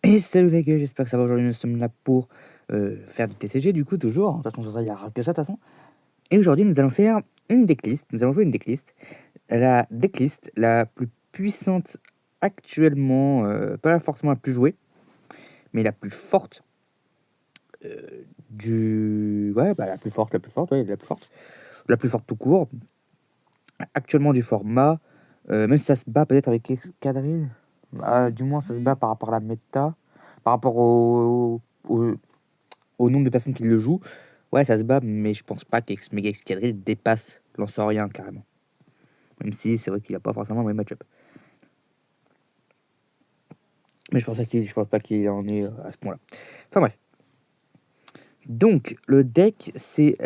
Et salut les gars, j'espère que ça va. Aujourd'hui nous sommes là pour faire du TCG du coup toujours. De toute façon il n'y a que ça de toute façon. Et aujourd'hui nous allons faire une decklist. Nous allons jouer une decklist. La decklist la plus puissante actuellement, pas forcément la plus jouée, mais la plus forte du... Ouais, bah la plus forte, ouais, la plus forte tout court. Actuellement du format, même si ça se bat peut-être avec Escadrille, du moins ça se bat par rapport à la méta, par rapport au nombre de personnes qui le jouent. Ouais, ça se bat, mais je pense pas qu'Mega Escadrille dépasse Lancerien carrément. Même si c'est vrai qu'il a pas forcément le même match-up. Mais je pense pas qu'il en est à ce point-là. Enfin bref. Donc, le deck, c'est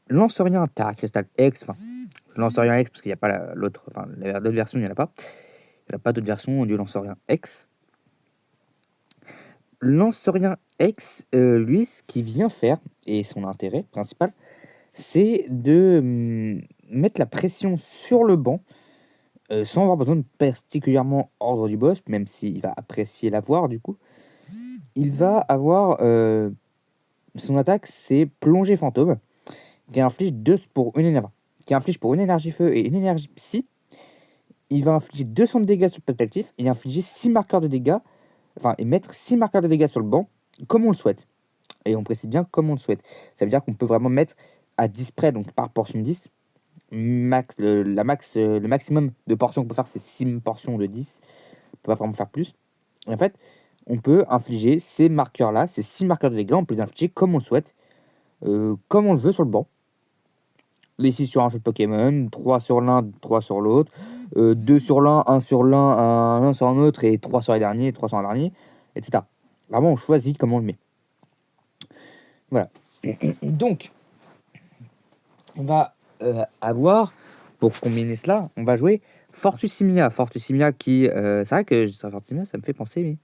Lancerien Terra Crystal X. Enfin, Lancerien X, parce qu'il n'y a pas l'autre. Enfin, d'autres versions, il n'y en a pas. Il n'y a pas d'autres versions du Lancerien X. Lancerien X, lui, ce qu'il vient faire, et son intérêt principal, c'est de mettre la pression sur le banc sans avoir besoin de particulièrement ordre du boss, même s'il va apprécier l'avoir du coup. Il va avoir son attaque, c'est plongée fantôme, qui inflige 2 pour une énergie, qui inflige pour une énergie feu et une énergie psy. Il va infliger 200 de dégâts sur le poste actif et infliger 6 marqueurs de dégâts, enfin, et mettre 6 marqueurs de dégâts sur le banc, comme on le souhaite. Et on précise bien comme on le souhaite. Ça veut dire qu'on peut vraiment mettre à 10 près, donc par portion de 10. Le maximum de portions qu'on peut faire, c'est 6 portions de 10. On peut pas vraiment faire plus. Et en fait, on peut infliger ces marqueurs-là, ces 6 marqueurs de dégâts, on peut les infliger comme on le souhaite, comme on le veut sur le banc. Les 6 sur un seul Pokémon, 3 sur l'un, 3 sur l'autre, 2 sur l'un, 1 sur l'un, 1 sur un autre, et 3 sur les derniers, 3 sur un dernier, etc. Vraiment, on choisit comment on le met. Voilà. Donc, on va avoir, pour combiner cela, on va jouer Fortusimia. Fortusimia qui, c'est vrai que Fortusimia, ça me fait penser, mais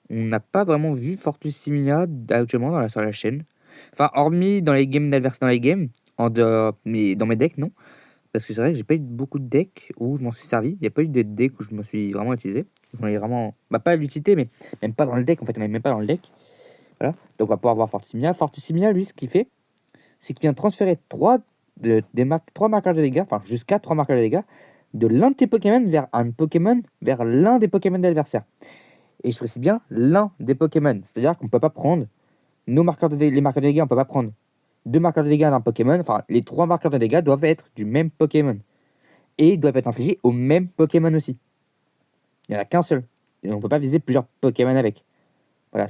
on n'a pas vraiment vu Fortusimia actuellement sur la chaîne. Enfin, hormis dans les games d'adversaires, dans les games, mais dans mes decks, non. Parce que c'est vrai que j'ai pas eu beaucoup de decks où je m'en suis servi. Il n'y a pas eu de decks où je me suis vraiment utilisé. J'en ai vraiment, bah pas l'utilité, mais même pas dans le deck. En fait, on n'est même pas dans le deck. Voilà. Donc on va pouvoir voir Fortusimia. Fortusimia, lui, ce qu'il fait, c'est qu'il vient transférer 3 marqueurs de dégâts, enfin jusqu'à 3 marqueurs de dégâts, de l'un de tes Pokémon vers un Pokémon, vers l'un des Pokémon de l'adversaire. Et je précise bien l'un des Pokémon. C'est-à-dire qu'on ne peut pas prendre les marqueurs de dégâts, on ne peut pas prendre 2 marqueurs de dégâts d'un Pokémon. Enfin, les 3 marqueurs de dégâts doivent être du même Pokémon. Et ils doivent être infligés au même Pokémon aussi. Il n'y en a qu'un seul. Et on ne peut pas viser plusieurs Pokémon avec. Voilà,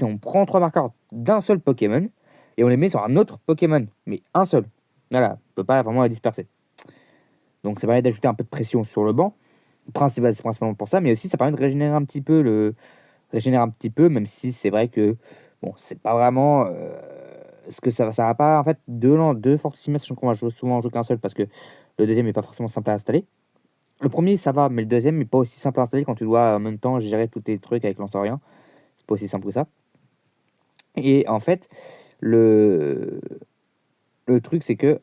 on prend 3 marqueurs d'un seul Pokémon et on les met sur un autre Pokémon, mais un seul. Voilà, on ne peut pas vraiment les disperser. Donc ça permet d'ajouter un peu de pression sur le banc. C'est principalement pour ça, mais aussi ça permet de régénérer un petit peu, même si c'est vrai que bon, c'est pas vraiment ce que ça va pas en fait deux Fortissima, sachant qu'on va souvent en jouer qu'un seul parce que le deuxième est pas forcément simple à installer. Le premier ça va, mais le deuxième n'est pas aussi simple à installer quand tu dois en même temps gérer tous tes trucs avec Lancerien. C'est pas aussi simple que ça. Et en fait, le truc c'est que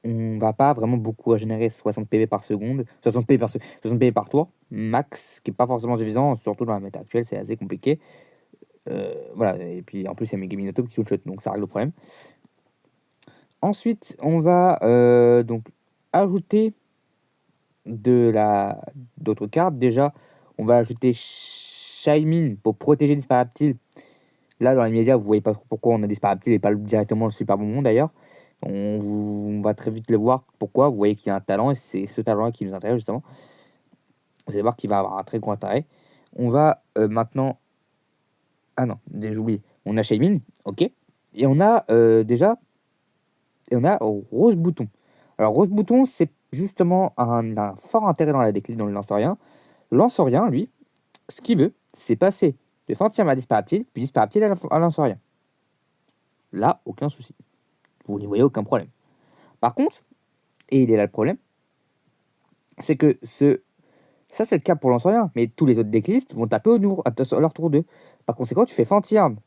on va pas vraiment beaucoup régénérer 60 PV par seconde, 60 PV par tour, max, ce qui est pas forcément suffisant, surtout dans la méta actuelle, c'est assez compliqué. Voilà, et puis en plus, il y a mes Gaminotop qui one-shot, donc ça règle le problème. Ensuite, on va donc ajouter d'autres cartes. Déjà, on va ajouter Shaymin pour protéger Disparaptile. Là, dans les médias, vous voyez pas trop pourquoi on a Disparaptile et pas directement le Super Bonbon d'ailleurs. On va très vite le voir pourquoi. Vous voyez qu'il y a un talent et c'est ce talent-là qui nous intéresse justement. Vous allez voir qu'il va avoir un très gros intérêt. On va maintenant... Ah non, j'ai oublié. On a Shaymin, ok. Et on a Rose Bouton. Alors Rose Bouton, c'est justement un fort intérêt dans la décline dans le Lancerien. Lancerien, lui, ce qu'il veut, c'est passer de Fantium à Disparaptile, puis Disparaptile à Lancerien. Là, aucun souci. Vous n'y voyez aucun problème. Par contre, et il est là le problème, c'est que ça c'est le cas pour Lancerien, mais tous les autres decklists vont taper à leur tour 2. Par conséquent, tu fais Fantium,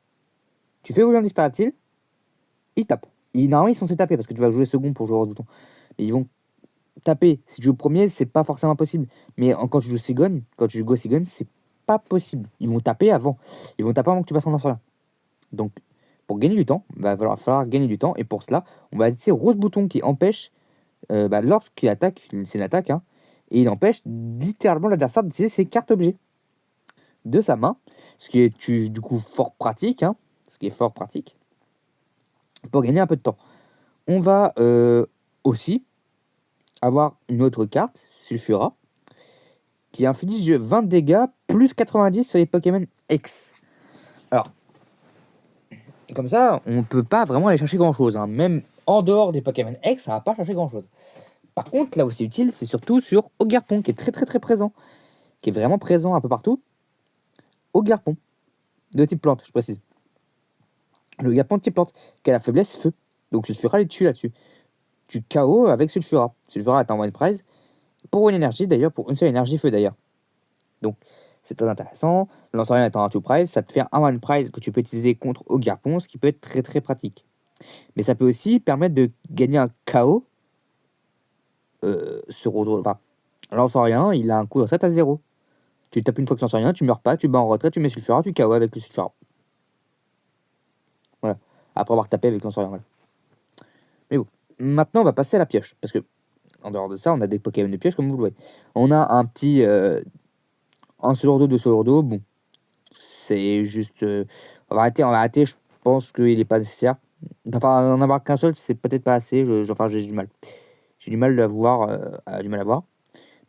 tu fais Volant Disparaptile, ils tapent. Normalement, ils sont censés taper parce que tu vas jouer second pour jouer Rose Bouton. Mais ils vont taper. Si tu joues premier, c'est pas forcément possible. Mais quand tu joues Sigon, quand tu joues Go Sigon, pas possible. Ils vont taper avant. Ils vont taper avant que tu passes en lanceur. Donc, pour gagner du temps, il va falloir gagner du temps. Et pour cela, on va utiliser Rose Bouton qui empêche, lorsqu'il attaque, c'est une attaque, hein, et il empêche littéralement l'adversaire d'utiliser ses cartes objets de sa main. Ce qui est du coup fort pratique. Hein, ce qui est fort pratique. Pour gagner un peu de temps. On va aussi avoir une autre carte, Sulfura, qui inflige 20 dégâts plus 90 sur les Pokémon X. Alors, comme ça, on peut pas vraiment aller chercher grand-chose. Hein. Même en dehors des Pokémon X, ça va pas chercher grand-chose. Par contre, là où c'est utile, c'est surtout sur Ogerpon, qui est très très très présent. Qui est vraiment présent un peu partout. Ogerpon, de type plante, je précise. Le Ogerpon de type plante, qui a la faiblesse feu. Donc Sulfura les tue là-dessus. Tu KO avec Sulfura. Sulfura est en one prize. Pour une énergie d'ailleurs, pour une seule énergie feu d'ailleurs. Donc, c'est très intéressant. Lansorian étant un two prize, ça te fait un one prize que tu peux utiliser contre Ogerpon, ce qui peut être très très pratique. Mais ça peut aussi permettre de gagner un KO sur autre. Enfin, Lansorian, il a un coup de retraite à 0. Tu tapes une fois que Lansorian, tu meurs pas, tu bats en retraite, tu mets Sulfura, tu KO avec le Sulfura. Voilà. Après avoir tapé avec Lansorian. Voilà. Mais bon. Maintenant, on va passer à la pioche. Parce que, en dehors de ça, on a des Pokémon de pioche, comme vous le voyez. On a un petit. Un Sourdo, deux Sourdo, bon. C'est juste. On va arrêter. Je pense qu'il n'est pas nécessaire. Enfin, en avoir qu'un seul, c'est peut-être pas assez. Enfin, j'ai du mal. J'ai du mal à voir.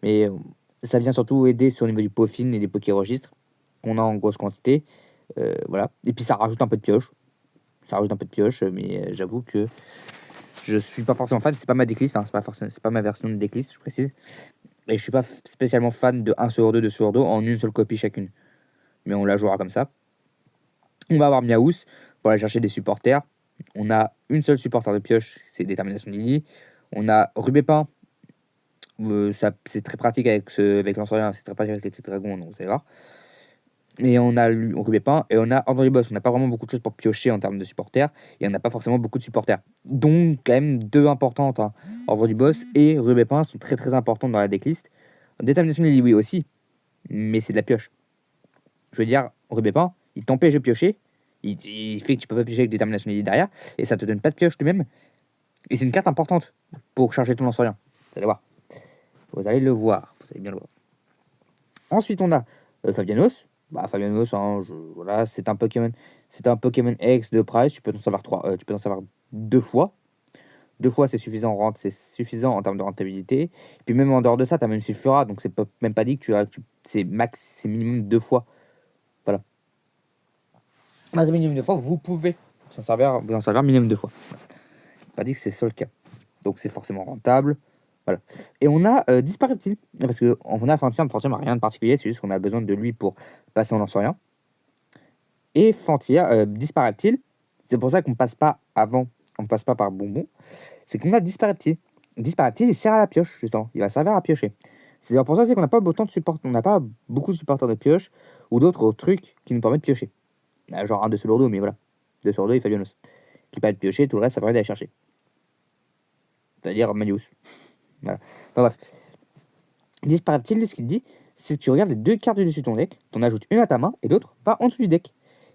Mais ça vient surtout aider sur le niveau du peaufine et des Pokéregistres qu'on a en grosse quantité. Voilà. Et puis ça rajoute un peu de pioche. Mais j'avoue que je suis pas forcément fan. C'est pas ma décliste. Hein, c'est pas ma version de décliste, je précise. Et je suis pas spécialement fan de 1 sur 2 de Sourdo en une seule copie chacune. Mais on la jouera comme ça. On va avoir Miaous pour aller chercher des supporters. On a une seule supporter de pioche, c'est Détermination Lily. On a Rubépin. Ça, c'est très pratique avec Lansorian, c'est très pratique avec les Tétragons, donc vous allez voir. Et on a Rubépin et on a Ordre du Boss. On n'a pas vraiment beaucoup de choses pour piocher en termes de supporters. Et on n'a pas forcément beaucoup de supporters. Donc, quand même, deux importantes. Hein. Ordre du Boss et Rubépin sont très très importantes dans la decklist. Détermination Lily, oui, aussi. Mais c'est de la pioche. Je veux dire, Rubépin, il t'empêche de piocher. Il fait que tu peux pas piocher avec Détermination Lily derrière. Et ça te donne pas de pioche lui-même. Et c'est une carte importante pour charger ton Lansorian. Vous allez voir. Vous allez le voir. Vous allez bien le voir. Ensuite, on a Fabianos. Fabianos, hein, voilà, c'est un Pokémon X de price. Tu peux en savoir 3. Tu peux en savoir 2 fois. 2 fois, c'est suffisant en termes de rentabilité. Et puis même en dehors de ça, tu as même Sulfura. Donc c'est même pas dit que c'est minimum 2 fois. Voilà. C'est minimum 2 fois. Vous pouvez vous en servir minimum 2 fois. Pas dit que c'est ça le cas. Donc c'est forcément rentable. Voilà. Et on a Dispareptile. Parce qu'on a Fantium n'a rien de particulier. C'est juste qu'on a besoin de lui pour passer en Lansorian. Et Fantia, Dispareptile. C'est pour ça qu'on passe pas avant. On passe pas par Bonbon. C'est qu'on a Dispareptile. Dispareptile, il sert à la pioche, justement. Il va servir à piocher. C'est pour ça qu'on n'a pas autant de support. On n'a pas beaucoup de supporters de pioche ou d'autres trucs qui nous permettent de piocher. Genre un de Sourdo, mais voilà. De Sourdo et Fabianos. Qui permet de piocher, tout le reste, ça permet d'aller chercher. C'est-à-dire Manius. Voilà. Enfin bref. Dispareptile, lui, ce qu'il dit, c'est que tu regardes les 2 cartes du dessus de ton deck, t'en ajoutes une à ta main et l'autre va en dessous du deck.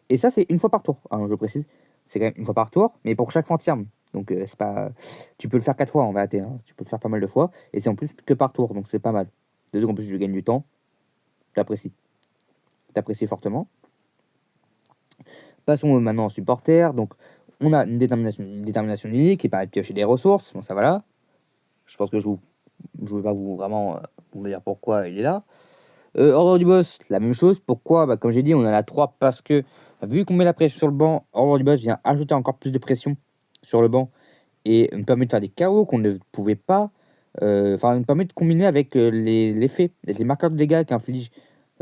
Et ça, c'est une fois par tour. Hein, je précise, c'est quand même une fois par tour, mais pour chaque Fantium. Donc, c'est pas. Tu peux le faire 4 fois en VAT. Hein. Tu peux le faire pas mal de fois. Et c'est en plus que par tour, donc c'est pas mal. De deux, en plus, je gagne du temps. T'apprécies. T'apprécies fortement. Passons maintenant en supporter. Donc, on a une détermination unique qui permet de piocher des ressources. Bon, ça va là. Je pense que je vais pas vous vraiment vous dire pourquoi il est là. Ordre du Boss, la même chose. Pourquoi comme j'ai dit, on a la 3 parce que vu qu'on met la pression sur le banc, Ordre du Boss vient ajouter encore plus de pression sur le banc et nous permet de faire des KO qu'on ne pouvait pas. Nous permet de combiner avec les faits, les marqueurs de dégâts qu'inflige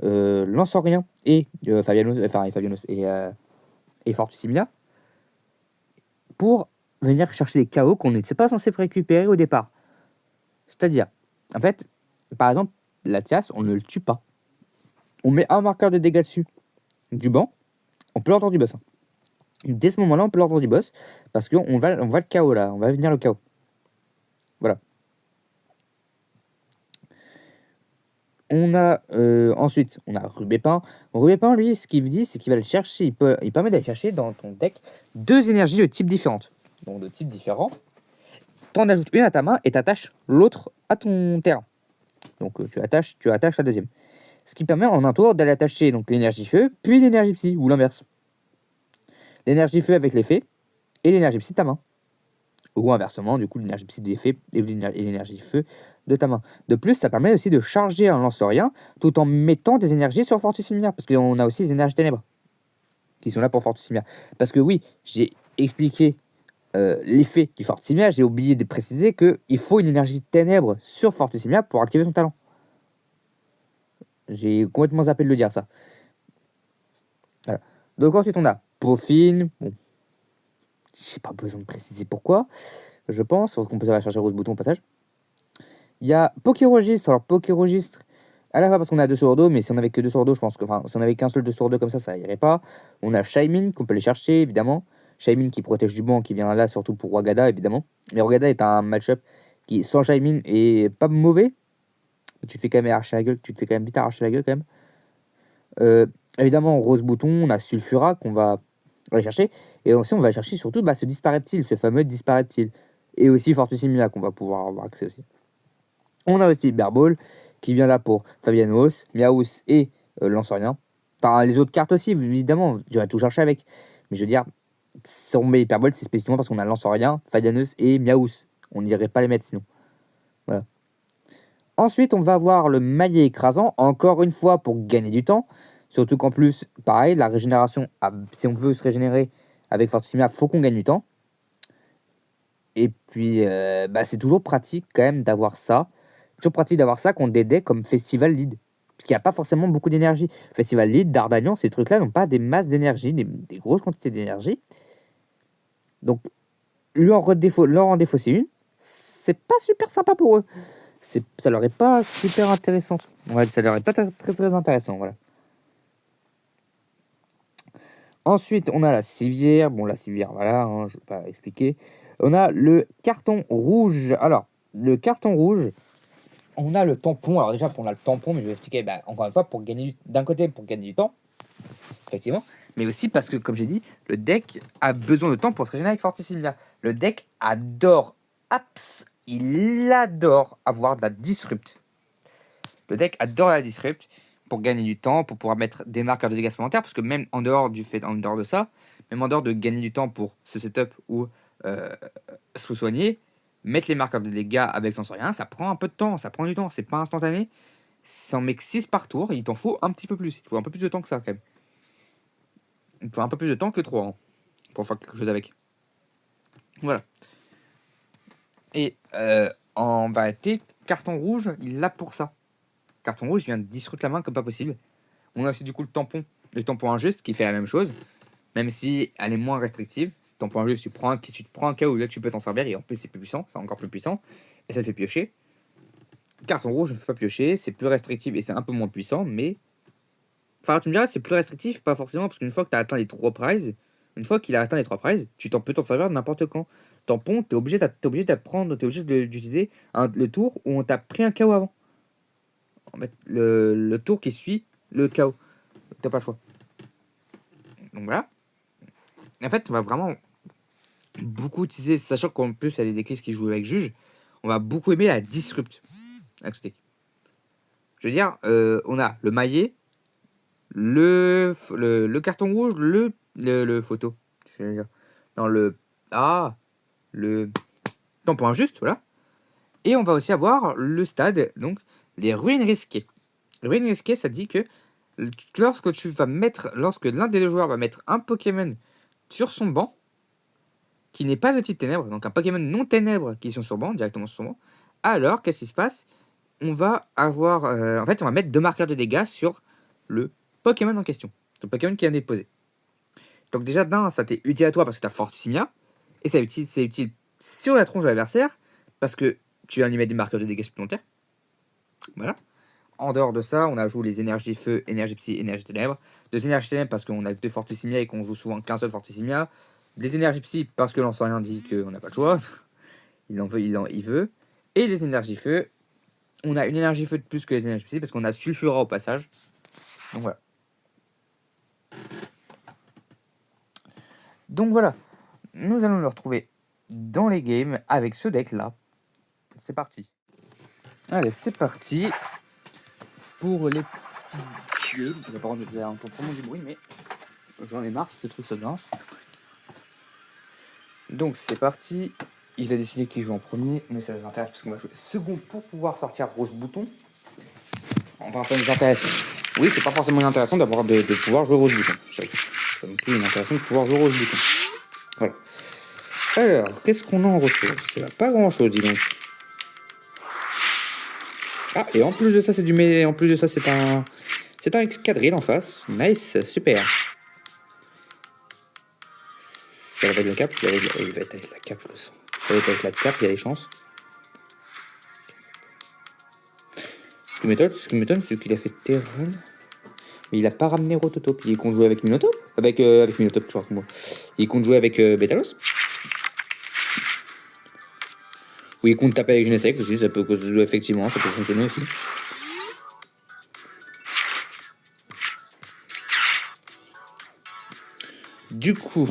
Lansorian et Fabianos et Fortusimilia pour venir chercher des KO qu'on n'était pas censé récupérer au départ. C'est-à-dire, en fait, par exemple, Latias, on ne le tue pas. On met un marqueur de dégâts dessus du banc, on peut l'ordre du boss. Dès ce moment-là, on peut l'ordre du boss parce qu'on va le KO là, on va venir le KO. Voilà. On a ensuite, on a Rubépin. Rubépin, lui, ce qu'il dit, c'est qu'il va le chercher. Il permet d'aller chercher dans ton deck 2 énergies de type différentes. Donc de type différent. T'en ajoutes une à ta main et t'attaches l'autre à ton terrain. Donc tu attaches la deuxième. Ce qui permet en un tour d'aller attacher donc l'énergie feu, puis l'énergie psy, ou l'inverse. L'énergie feu avec l'effet et l'énergie psy de ta main. Ou inversement, du coup, l'énergie psy de l'effet et l'énergie feu de ta main. De plus, ça permet aussi de charger un lance-rien tout en mettant des énergies sur Fortissimia. Parce qu'on a aussi les énergies ténèbres qui sont là pour Fortissimia. Parce que oui, j'ai expliqué l'effet du Fortissimia, j'ai oublié de préciser qu'il faut une énergie ténèbres sur Fortissimia pour activer son talent. J'ai complètement zappé de le dire, ça. Voilà. Donc ensuite, on a Peaufine. Bon, j'ai pas besoin de préciser pourquoi, je pense. Sauf qu'on peut aller chercher Rose Bouton au passage. Il y a Pokéregistre. Alors, Pokéregistre, à la fois parce qu'on a 2 sur 2, mais si on avait que 2 sur 2, je pense que, enfin, si on avait qu'un seul 2 sur 2 comme ça irait pas. On a Shaymin, qu'on peut aller chercher, évidemment. Shaymin qui protège du banc, qui vient là surtout pour Wagada, évidemment. Mais Wagada est un match-up qui, sans Shaymin, est pas mauvais. Tu te fais quand même arracher la gueule, tu te fais quand même vite arracher la gueule, quand même. Évidemment, Rose Bouton, on a Sulfura qu'on va aller chercher. Et aussi, on va chercher surtout ce Dispareptile, ce fameux Dispareptile. Et aussi Fortissimia qu'on va pouvoir avoir accès aussi. On a aussi Berball qui vient là pour Fabianos, Miaus et Lancerien. Enfin, les autres cartes aussi, évidemment, tu vas tout chercher avec. Mais je veux dire, si on met Hyperball, c'est spécifiquement parce qu'on a Lancerien, Fabianos et Miaus. On n'irait pas les mettre sinon. Voilà. Ensuite, on va avoir le maillet écrasant, encore une fois pour gagner du temps. Surtout qu'en plus, pareil, la régénération, si on veut se régénérer avec Fortissimia, faut qu'on gagne du temps. Et puis, c'est toujours pratique quand même d'avoir ça. Toujours pratique d'avoir ça contre des decks comme Festival Lead. Parce qu'il n'y a pas forcément beaucoup d'énergie. Festival Lead, Dardanian, ces trucs-là n'ont pas des masses d'énergie, des grosses quantités d'énergie. Donc, leur en défausser une, c'est pas super sympa pour eux. Ça leur est pas super intéressant. Ouais, ça leur est pas très intéressant, voilà. Ensuite, on a la civière. Bon, la civière, voilà, hein, je ne vais pas expliquer. On a le carton rouge. Alors, le carton rouge, on a le tampon. Alors déjà, on a le tampon, mais je vais expliquer, encore une fois, d'un côté, pour gagner du temps, effectivement, mais aussi parce que, comme j'ai dit, le deck a besoin de temps pour se régénérer avec Fortissimia. Le deck adore il adore avoir de la disrupt. Le deck adore la disrupt pour gagner du temps, pour pouvoir mettre des marqueurs de dégâts supplémentaires, parce que même en dehors de ça, même en dehors de gagner du temps pour ce setup ou se soigner, mettre les marqueurs de dégâts avec Lancerien, ça prend un peu de temps, ça prend du temps, c'est pas instantané. Ça en met que 6 par tour, il t'en faut un petit peu plus, il faut un peu plus de temps que ça quand même. Il faut un peu plus de temps que 3 ans pour faire quelque chose avec. Voilà. Et en vérité, carton rouge, il l'a pour ça. Carton rouge, il vient de disrupter la main comme pas possible. On a aussi du coup le tampon injuste qui fait la même chose, même si elle est moins restrictive. Le tampon injuste, tu te prends un cas où là tu peux t'en servir et en plus c'est plus puissant, c'est encore plus puissant et ça te fait piocher. Carton rouge ne fait pas piocher, c'est plus restrictif et c'est un peu moins puissant, mais enfin tu me diras c'est plus restrictif, pas forcément parce qu'une fois que tu as atteint les 3 prizes, une fois qu'il a atteint les 3 prizes, peux t'en servir n'importe quand. Tampon, t'es obligé d'utiliser le tour où on t'a pris un KO avant. En fait, le tour qui suit le KO. T'as pas le choix. Donc voilà. En fait, on va vraiment beaucoup utiliser, sachant qu'en plus, il y a des clés qui jouent avec Juge, on va beaucoup aimer la disrupt avec ce deck. Je veux dire, on a le maillet, le carton rouge, le photo. Je veux dire, dans le tampon injuste, voilà. Et on va aussi avoir le stade, donc les ruines risquées. Ruines risquées, ça dit que lorsque l'un des deux joueurs va mettre un Pokémon sur son banc, qui n'est pas de type ténèbres, donc un Pokémon non ténèbres qui sont sur banc, directement sur son banc, alors qu'est-ce qui se passe? On va avoir. En fait, on va mettre 2 marqueurs de dégâts sur le Pokémon en question. Le Pokémon qui a déposé. Donc, déjà, d'un, ça t'est utile à toi parce que tu as Fortissimia. Et c'est utile sur la tronche de l'adversaire parce que tu vas lui mettre des marqueurs de dégâts supplémentaires. Voilà. En dehors de ça, on ajoute les énergies feu, énergie psy, énergie ténèbres. 2 énergies ténèbres parce qu'on a 2 Fortissimia et qu'on joue souvent qu'un seul Fortissimia. Des énergies psy parce que l'ancien dit qu'on n'a pas le choix. Il veut. Et les énergies feu, On a une énergie feu de plus que les énergies psy parce qu'on a Sulfura au passage. Donc voilà. Donc voilà. Nous allons le retrouver dans les games avec ce deck là. C'est parti. Allez, c'est parti pour les petits dieux. Par contre, vous allez entendre sûrement du bruit, mais j'en ai marre, ce truc se lance. Donc c'est parti. Il a décidé qu'il joue en premier, mais ça nous intéresse parce qu'on va jouer second pour pouvoir sortir Rose Bouton. Enfin, ça nous intéresse. Oui, c'est pas forcément intéressant d'avoir de pouvoir jouer Rose Bouton. C'est pas non plus intéressant de pouvoir jouer Rose Bouton. Voilà. Alors, qu'est-ce qu'on a en retour? C'est pas grand chose, dis donc. Ah, et en plus de ça, c'est du en plus de ça, c'est un escadrille en face. Nice, super. Ça va être la cape, il va être avec la cape, je le sens. Ça va être avec la cape, il y a des chances. Ce qui m'étonne, c'est qu'il a fait Terral. Mais il a pas ramené Rototope. Il compte jouer avec Minotaur. Avec Minotaur, tu vois, moi. Il compte jouer avec Betalos. Ou il compte taper avec Genesec aussi, ça peut jouer effectivement, ça peut fonctionner aussi. Du coup,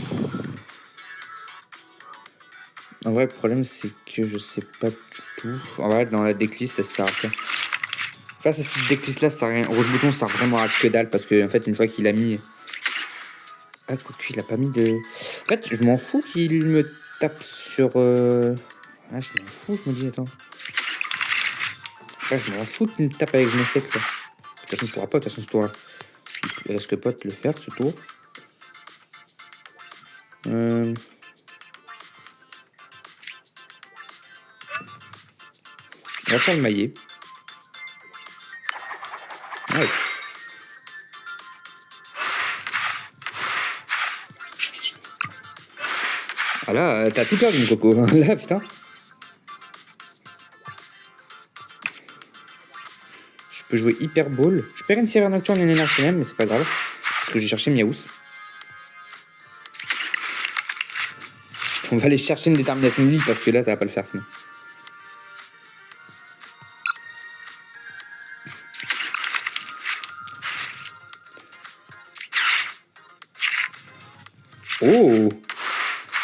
en vrai, le problème, c'est que je sais pas du tout. En vrai, dans la decklist, ça sert à rien. Face à cette decklist-là, ça sert à rien. Rose Bouton, ça sert vraiment à que dalle parce que, en fait, une fois qu'il a mis. Ah, quoique, il a pas mis de. En fait, je m'en fous qu'il me tape sur. Ah, je m'en fous, je me dis, attends. Ouais, je m'en fous qu'il me tape avec Genesec, quoi. De toute façon, il pourra pas, de toute façon, ce tour-là. Il risque pas de le faire, ce tour. On va faire le maillet. Ouais. Ah là, t'as tout perdu, mon coco. Là, putain. Je peux jouer Hyper Ball. Je perds une série nocturne et une énergie même, mais c'est pas grave. Parce que j'ai cherché Miaous. On va aller chercher une détermination de vie parce que là, ça va pas le faire sinon. Oh!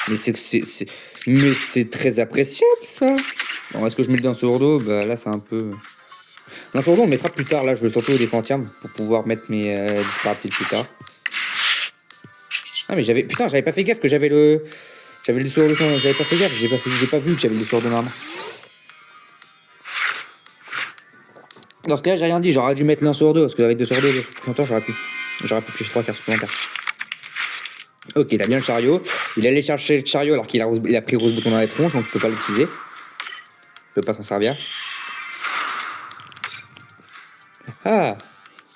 Mais c'est très appréciable, ça! Bon, est-ce que je mets le dans Sourdo? Bah là, c'est un peu... Dans Sourdo, on le mettra plus tard. Là, je veux surtout au défensium pour pouvoir mettre mes disparables plus tard. Ah, mais j'avais... Putain, j'avais pas fait gaffe que j'avais le... J'avais le Sourdo... J'avais pas fait gaffe, j'ai pas vu que j'avais le Sourdo normalement. Dans ce cas-là, j'ai rien dit. J'aurais dû mettre l'un sur deux, parce qu'avec 2 sur 2, j'aurais pu piocher 3 cartes supplémentaires. Ok, il a bien le chariot. Il allait chercher le chariot alors qu'il a pris Rose Bouton dans la tronche, donc il peut pas l'utiliser. Il peut pas s'en servir. Ah!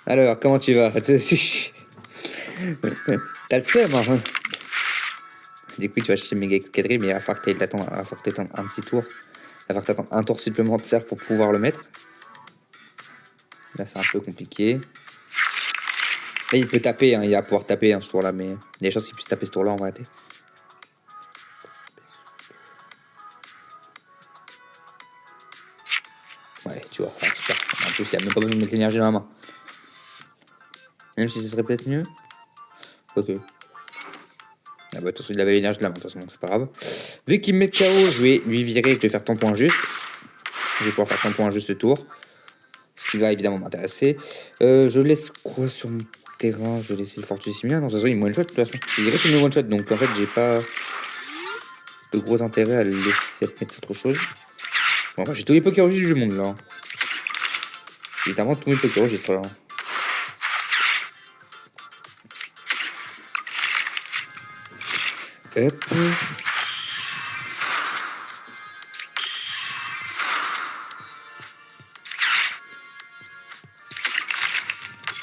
Alors, comment tu vas? T'as le seum, hein? Du coup, tu vas chercher Méga Escadrille, mais il va falloir que tu t'attendes un petit tour. Il va falloir que tu attendes un tour supplémentaire pour pouvoir le mettre. Là, c'est un peu compliqué. Et il peut taper, hein, il va pouvoir taper ce tour-là, mais il y a des chances qu'il puisse taper ce tour-là en réalité. Ouais, tu vois, super. En plus, il n'y a même pas besoin de mettre l'énergie dans la main. Même si ce serait peut-être mieux. Ok. Ah bah, de toute façon, il avait l'énergie de la main, de toute façon, donc c'est pas grave. Vu qu'il me met KO, je vais lui virer, je vais faire ton point juste. Je vais pouvoir faire ton point juste ce tour. Ce qui va évidemment m'intéresser. Je laisse quoi sur mon terrain? Je vais laisser le Fortissima. Non, de toute façon, il me one-shot, de toute façon. Il risque de me one-shot, donc en fait, j'ai pas de gros intérêt à le laisser mettre autre chose. Bon, enfin, j'ai tous les Pokérogies du monde, là. J'ai évidemment tous mes Pokérogies, là. Hop.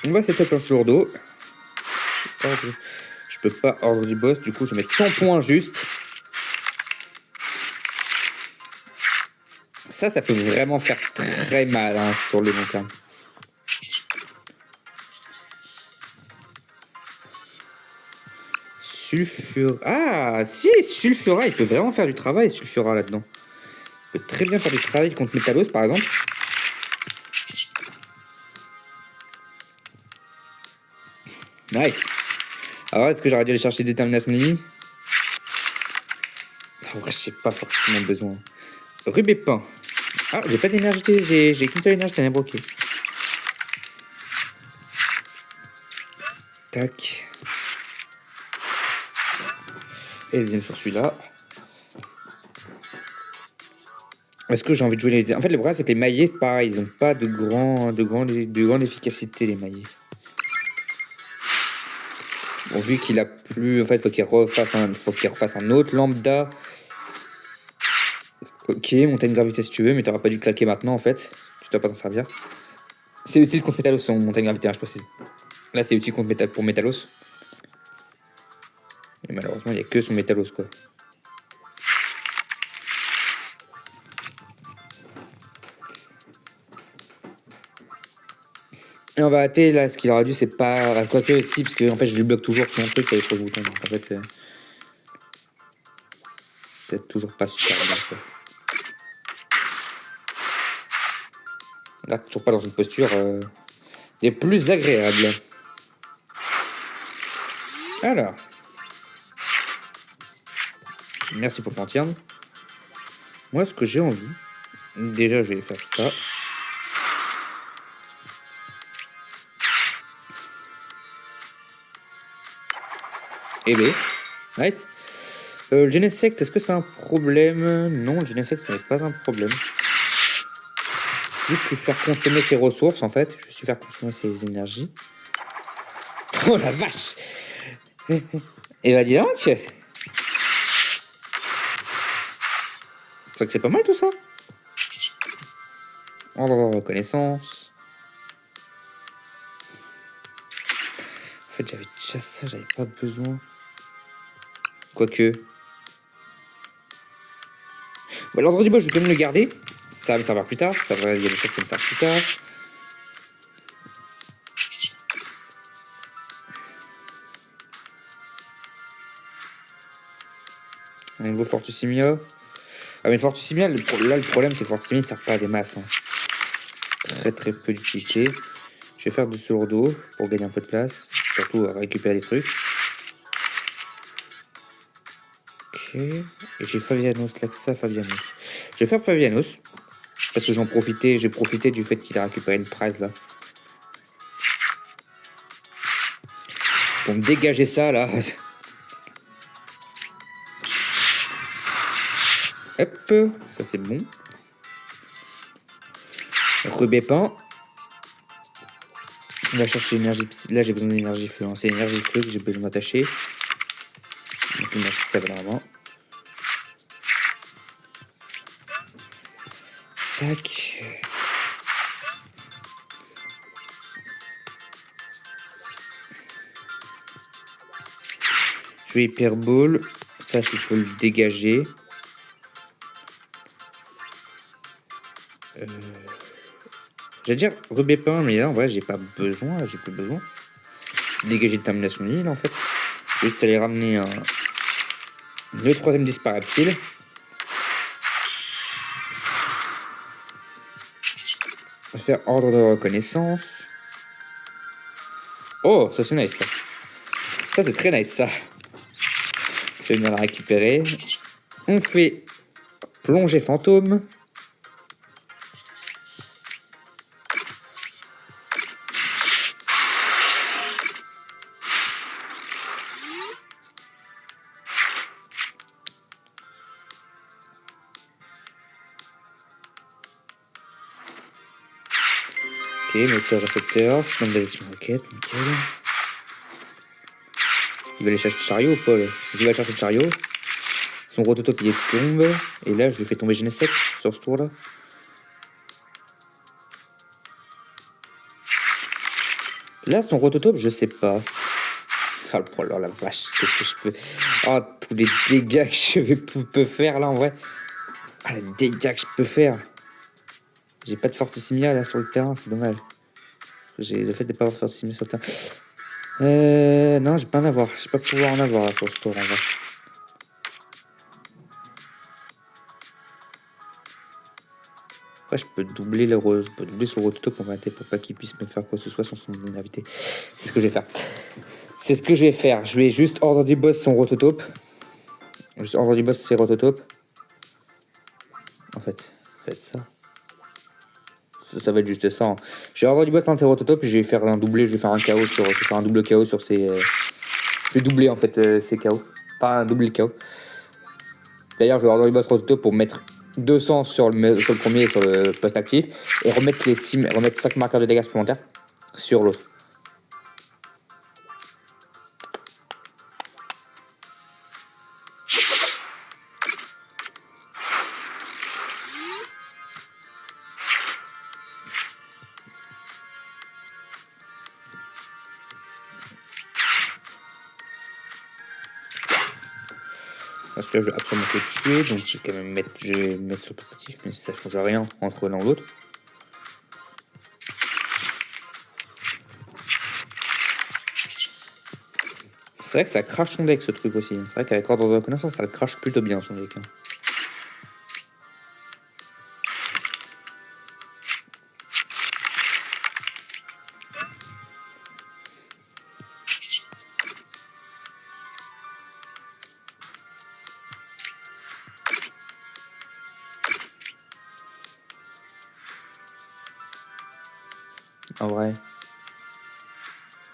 On va setup un Sourdo. Je peux pas ordre du boss, du coup je vais mettre ton point juste. Ça peut vraiment faire très mal hein, sur le long terme. Sulfura. Ah, si, Sulfura, il peut vraiment faire du travail, Sulfura là-dedans. Il peut très bien faire du travail contre Métalos par exemple. Nice. Alors, est-ce que j'aurais dû aller chercher détermination Lily? En vrai, j'ai pas forcément besoin. Rubé pain. Ah, j'ai pas d'énergie, j'ai qu'une seule énergie, t'en as bloqué. Tac. Et deuxième sur celui-là. Est-ce que j'ai envie de jouer les... En fait, le problème, c'est que les maillets, pareil, ils ont pas de grande efficacité, les maillets. Bon, vu qu'il a plus... En fait, faut qu'il refasse un autre lambda. Ok, montagne gravité si tu veux, mais t'auras pas dû claquer maintenant, en fait. Tu dois pas t'en servir. C'est utile contre Métalos, son montagne gravité, hein, je précise. Là, c'est utile contre pour Métalos. Et malheureusement, il n'y a que son Métalos, quoi. Et on va hâter, là, ce qu'il aura dû, c'est pas... Quoique, si, parce que, en fait, je lui bloque toujours son truc avec le bouton. Donc, en fait, peut-être toujours pas super bien, quoi. Là, toujours pas dans une posture des plus agréables. Alors. Merci pour le lanterne. Moi, ce que j'ai envie... Déjà, je vais faire ça. Et B. Nice. Le Genesect, est-ce que c'est un problème? Non, le Genesect, ce n'est pas un problème. Juste lui faire consommer ses ressources, en fait. Je vais lui faire consommer ses énergies. Oh la vache! Et bah dis donc! C'est vrai que c'est pas mal tout ça. On va avoir reconnaissance. En fait, j'avais déjà ça, j'avais pas besoin. Quoique. Bon, l'ordre du boss, je vais quand même le garder. Ça va me servir plus tard. Il y a des choses qui me servent plus tard. Un nouveau Fortusimia. Ah, mais le Fortusimia, là, le problème, c'est que le Fortusimia ne sert pas à des masses. Hein. Très peu d'utilité. Je vais faire du sourdo pour gagner un peu de place. Surtout à récupérer des trucs. Ok. Et j'ai Fabianos, Laxa, Fabianos. Je vais faire Fabianos. Parce que j'ai profité du fait qu'il a récupéré une prize là. Pour me dégager ça là. Hop, ça c'est bon. Rebépin. On va chercher l'énergie. Là j'ai besoin d'énergie feu. Hein. C'est l'énergie feu que j'ai besoin d'attacher. Donc l'énergie ça va normalement. Tac. Je vais hyperball. Ça je peux le dégager. J'allais dire rebépin, mais là en vrai j'ai pas besoin, j'ai plus besoin. Dégager de termination de l'île en fait. Juste aller ramener le troisième disparaptile. On va faire ordre de reconnaissance. Oh, ça c'est nice ça. Ça c'est très nice ça. Je vais venir la récupérer. On fait plongée fantôme. Ok, moteur récepteur, système de gestion roquette, nickel. Il va aller chercher le chariot ou pas là? S'il va chercher le chariot, son rototope il tombe. Et là je lui fais tomber Genesect sur ce tour là. Là son rototope je sais pas. Oh le problème, la vache, qu'est-ce que je peux. Oh tous les dégâts que je peux faire là en vrai. Ah les dégâts que je peux faire. J'ai pas de Fortissimia là sur le terrain, c'est dommage. J'ai le fait de pas avoir de Fortissimia sur le terrain. Non, j'ai pas en avoir. Je vais pas pouvoir en avoir là, sur ce tour en vrai. Après, je peux doubler son rototope pour pas qu'il puisse me faire quoi que ce soit sans son invité. C'est ce que je vais faire. C'est ce que je vais faire. Je vais juste ordre du boss son rototope. Juste ordre du boss c'est rototope. En fait, faites ça. Ça va être juste ça. Hein. Je vais ordre du boss un de ses rototope et je vais faire un doublé. Je vais faire un KO sur. Je vais faire un double KO sur ces. Je vais doubler en fait ces KO. Pas un double KO. D'ailleurs, je vais ordre du boss rototope pour mettre 200 sur le premier sur le poste actif et remettre remettre 5 marqueurs de dégâts supplémentaires sur l'autre. Parce que là, je vais absolument le tuer, donc je vais quand même mettre, sur le poste actif, mais ça ne change rien entre l'un ou l'autre. C'est vrai que ça crache son deck ce truc aussi. C'est vrai qu'avec ordre de reconnaissance, ça le crache plutôt bien son deck. Hein. En vrai.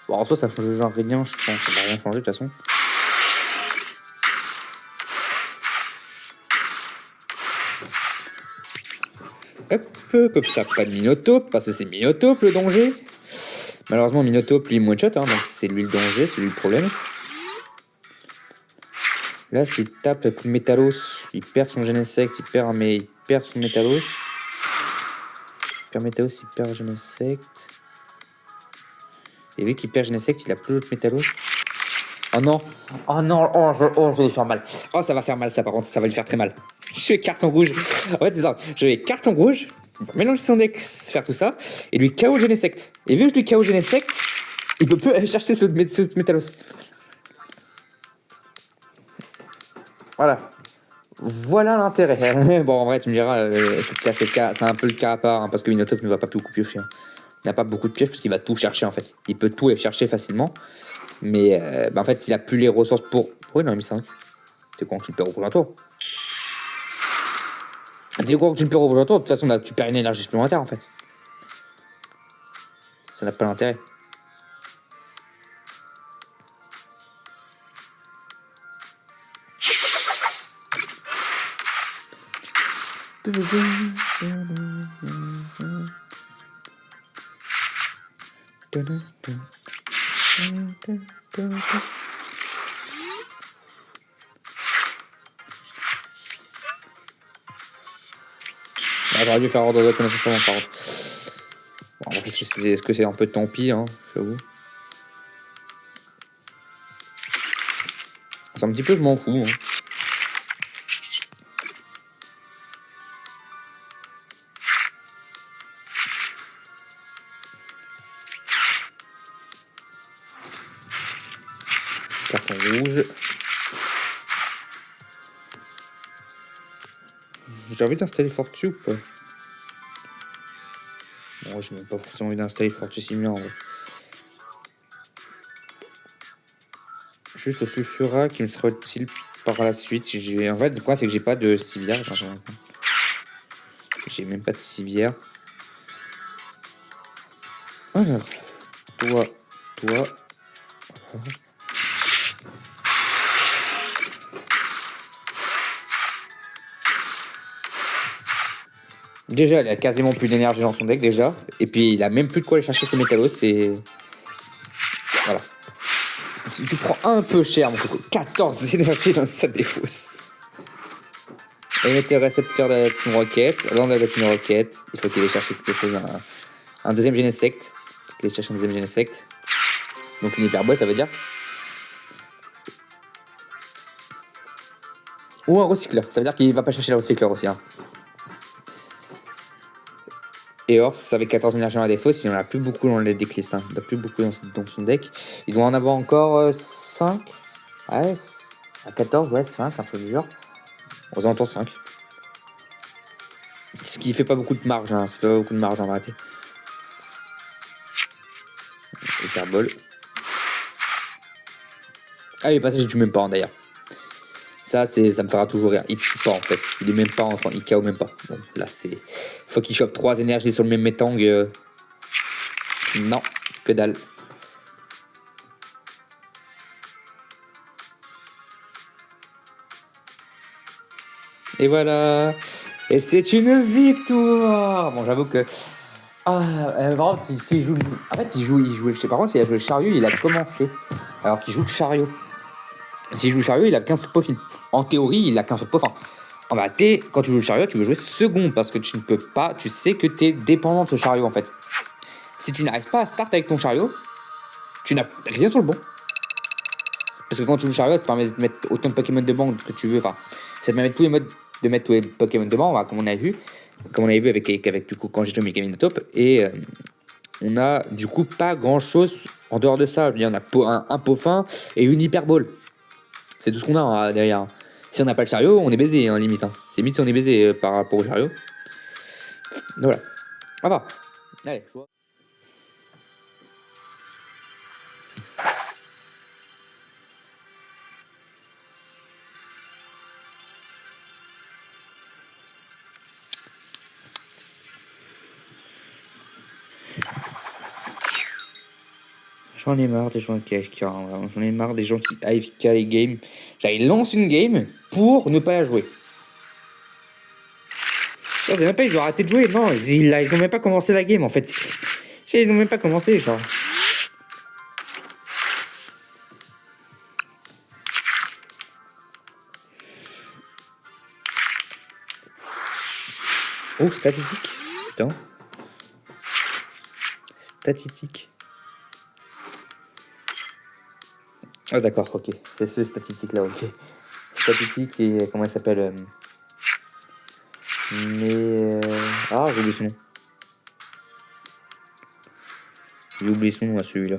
Bon, en soi, ça change genre rien, je pense. Ça va rien changer de toute façon. Hop, comme ça, pas de Minotape, parce que c'est Minotape le danger. Malheureusement, Minotape, lui, one shot, hein, donc c'est lui le danger, c'est lui le problème. Là, s'il tape coup de Métalos, il perd son Genesect, il perd son Métalos. Il perd Métalos, il perd Genesect. Et vu qu'il perd Genesect, il a plus l'autre Métalos. Oh non, oh non, je vais lui faire mal. Oh, ça va faire mal, ça, par contre, ça va lui faire très mal. Je vais carton rouge. En fait, c'est ça. Je vais carton rouge, mélanger son deck, faire tout ça, et lui KO Genesect. Et vu que je lui KO Genesect, il peut plus aller chercher ce Métalos. Voilà. Voilà l'intérêt. Bon, en vrai, tu me diras, c'est un peu le cas à part, hein, parce que Minotape ne va pas beaucoup piocher. Hein. Il n'a pas beaucoup de pioches parce qu'il va tout chercher, en fait. Il peut tout aller chercher facilement. Mais en fait, s'il a plus les ressources pour... Pourquoi il en a mis 5 ? C'est quand tu le perds au prochain tour. Dès que tu le perds au prochain tour, de toute façon, là, tu perds une énergie supplémentaire, en fait. Ça n'a pas d'intérêt. Ah, j'aurais dû faire ordre de connaissance avant, par contre. Bon, est-ce que c'est un peu tant pis, hein, j'avoue. C'est un petit peu, je m'en fous. Hein. Carton rouge. J'ai envie d'installer Fortu ou pas? Bon, j'ai même pas forcément envie d'installer Fortissimia en vrai. Juste au Sulfura qui me sera utile par la suite. En fait, le problème c'est que j'ai pas de civière. J'ai même pas de civière. Alors, toi. Déjà, il a quasiment plus d'énergie dans son deck déjà. Et puis, il a même plus de quoi aller chercher ses métallos. C'est... Voilà. Tu prends un peu cher, mon coco. 14 énergies dans sa défausse. Et mettez le récepteur de la Team Rocket. Dans la Team Rocket, il faut qu'il aille chercher quelque chose, un deuxième Genesect. Il faut qu'il aille chercher un deuxième Genesect. Donc une hyperbole, ça veut dire. Ou un recycleur. Ça veut dire qu'il va pas chercher le recycleur aussi. Hein. Et Horse, avec 14 énergies dans la défausse, il en a plus beaucoup dans les decklists. Hein. Il n'a plus beaucoup dans son deck. Il doit en avoir encore 5. Ouais, à 14, ouais, 5, un peu du genre. Aux alentours 5. Ce qui fait pas beaucoup de marge, hein. Ça fait pas beaucoup de marge en vérité. Hyperbole. Ah, les passages, il tue même pas, hein, d'ailleurs. Ça me fera toujours rire. Il tue pas, en fait. Il est même pas en il KO même pas. Bon, là, c'est... Faut qu'il chope 3 énergies sur le même métang. Non, que dalle. Et voilà. Et c'est une victoire. Bon, j'avoue que... Ah, par contre, s'il joue... En fait, il joue... Je sais, par contre, s'il a joué le chariot, il a commencé. Alors qu'il joue le chariot. S'il joue le chariot, il a 15 peaufins. En théorie, il a 15 peaufins. En réalité, quand tu joues le chariot, tu veux jouer second parce que tu ne peux pas... Tu sais que tu es dépendant de ce chariot, en fait. Si tu n'arrives pas à start avec ton chariot, tu n'as rien sur le bon. Parce que quand tu joues le chariot, ça te permet de mettre autant de Pokémon de banque que tu veux. Enfin, ça te permet de tous les modes de mettre tous les Pokémon de banque, comme on avait vu. Comme on avait vu avec du coup, quand j'ai joué mes top. Et on a du coup pas grand chose en dehors de ça. Je veux dire, on a un Peaufin et une Hyperball. C'est tout ce qu'on a hein, derrière. Si on n'a pas le chariot, on est baisé, hein, limite. Hein. C'est limite si on est baisé par rapport au chariot. Donc voilà. Ça va. Allez, je vois. J'en ai marre des gens qui AFK, hein, j'en ai marre des gens qui AFK les games. Genre, ils lancent une game pour ne pas la jouer. Ça, c'est même pas, ils ont arrêté de jouer, non, ils ont même pas commencé la game en fait. Ils ont même pas commencé, genre. Oh, statistique. Putain. Statistique. Ah d'accord, ok. C'est ce statistique là, ok. Statistique et comment elle s'appelle Ah, j'ai oublié son nom. J'ai oublié son nom à celui-là.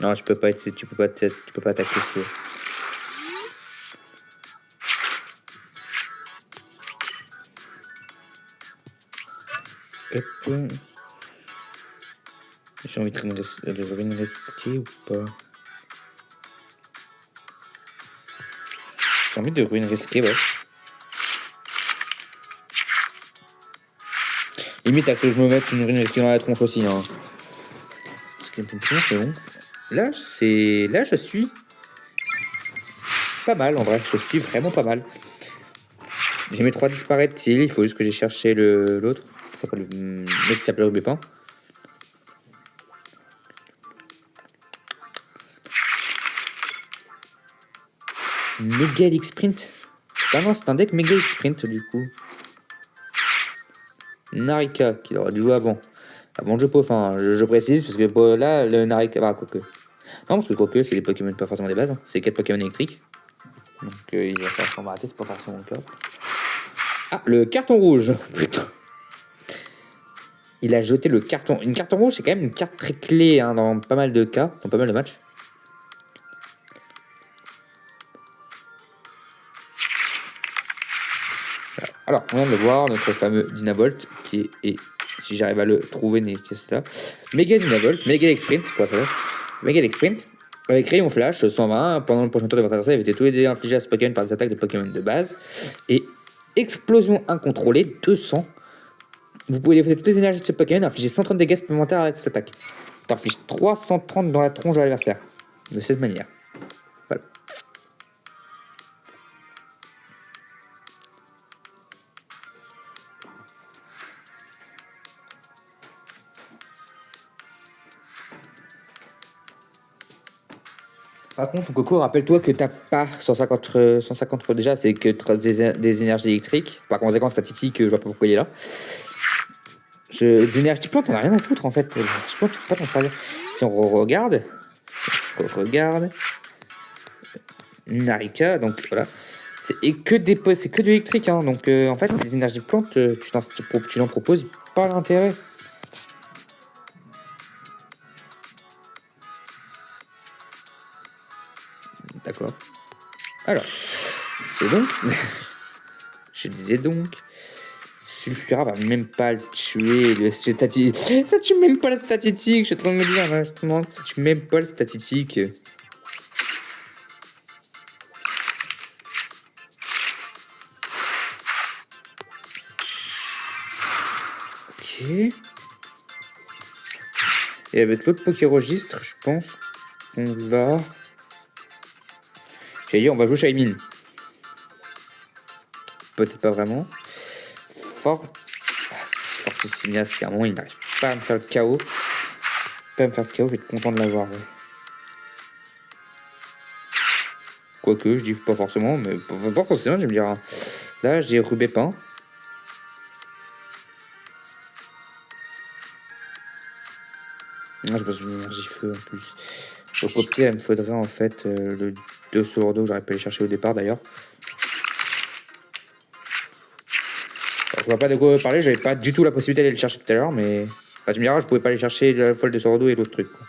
Non, tu peux pas attaquer celui-là. Hop. J'ai envie de ruiner risquer ou pas? J'ai envie de ruiner risquer, ouais. Limite à ce que je me mette une ruine risquée dans la tronche aussi, hein. Parce que c'est bon. Là, je suis pas mal en vrai. Je suis vraiment pas mal. J'ai mes 3 disparaître il faut juste que j'ai cherché l'autre. Ça s'appelle le mec qui s'appelle Rubépin. Mega Elix Sprint. Ah non, c'est un deck Mega Elix Sprint du coup. Narika qui aurait dû jouer avant. Avant le jeu enfin, je précise parce que là, le Narika. Ah, quoique. Non, parce que quoique, c'est des Pokémon pas forcément des bases. Hein. C'est 4 Pokémon électriques. Donc il va falloir s'en rater, c'est pas forcément le cas. Ah, le carton rouge. Putain. Il a jeté le carton. Une carton rouge, c'est quand même une carte très clé hein, dans pas mal de cas, dans pas mal de matchs. Alors, on vient de le voir, notre fameux Dynavolt, qui est si j'arrive à le trouver, c'est ça. Mega Dynavolt, Mega Sprint, quoi ça Mega Sprint. Avec Rayon Flash 120, pendant le prochain tour de votre adversaire, il avait tous les dégâts infligés à ce Pokémon par des attaques de Pokémon de base. Et Explosion incontrôlée 200. Vous pouvez défausser toutes les énergies de ce Pokémon et infliger 130 dégâts supplémentaires avec cette attaque. Tu infliges 330 dans la tronche de l'adversaire. De cette manière. Voilà. Par contre, Coco, rappelle-toi que t'as pas 150 déjà, c'est que des énergies électriques. Par conséquent, statistique, je vois pas pourquoi il est là. Des énergies plantes, on a rien à foutre en fait. Je pense que tu peux pas t'en servir. Si on regarde, Narika, donc voilà. C'est que de l'électrique, hein. Donc en fait, les énergies plantes, tu n'en proposes pas l'intérêt. D'accord. Alors, c'est donc. Je disais donc. Sulfura va même pas le tuer, le statistique. Ça tue même pas la statistique, je suis en train de me dire, là, justement, ça tue même pas le statistique. Et avec l'autre Pokéregistre, je pense on va... J'allais dire, on va jouer Shaymin. Peut-être pas vraiment. Fortissime, si à un moment il n'arrive pas à me faire le KO. Pas à me faire le KO, je vais être content de l'avoir. Ouais. Quoique, je dis pas forcément, mais pas forcément, je vais me dire. Là, j'ai Rubépin. Ah, j'ai pas une énergie feu en plus. Donc au pire, il me faudrait en fait le 2 sur d'eau, j'aurais pu aller chercher au départ d'ailleurs. Je vois pas de quoi parler, j'avais pas du tout la possibilité d'aller le chercher tout à l'heure, mais. Enfin, tu me diras, je pouvais pas aller chercher la fois le 2 sur d'eau et l'autre truc. Quoi.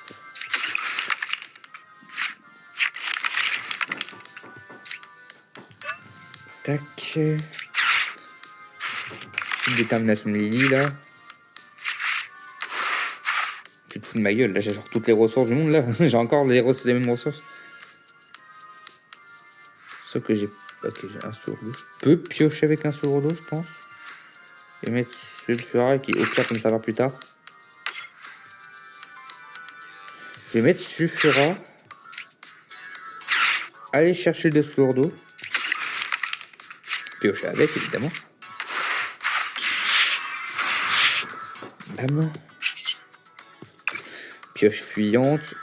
Tac. Une détermination de Lily là. Tu te fous de ma gueule, là j'ai genre toutes les ressources du monde là. J'ai encore les mêmes ressources. Sauf que j'ai. Ok, j'ai un sourd d'eau. Je peux piocher avec un sourd d'eau, je pense. Et mettre Sulfura qui au pire comme ça va plus tard. Je vais mettre Sulfura. Aller chercher le sourd d'eau. Piocher avec évidemment. Bam. Pioche fuyante.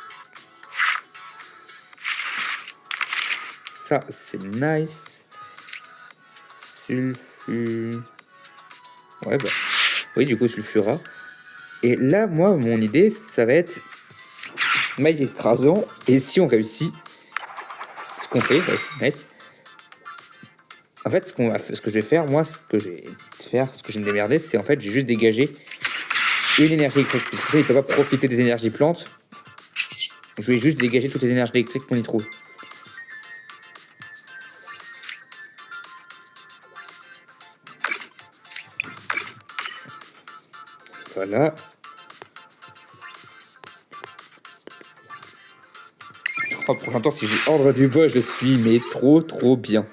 Ça c'est nice. Sulfur. Ouais bah. Oui du coup Sulfura. Et là moi mon idée ça va être maille écrasant. Et si on réussit ce qu'on fait, nice. En fait, ce que je vais faire, moi, ce que je vais me démerder, c'est en fait, j'ai juste dégagé une énergie électrique. Parce que ça, il peut pas profiter des énergies plantes. Donc, je vais juste dégager toutes les énergies électriques qu'on y trouve. Voilà. Oh, pour l'instant, si j'ai ordre du bois, je suis mais trop bien.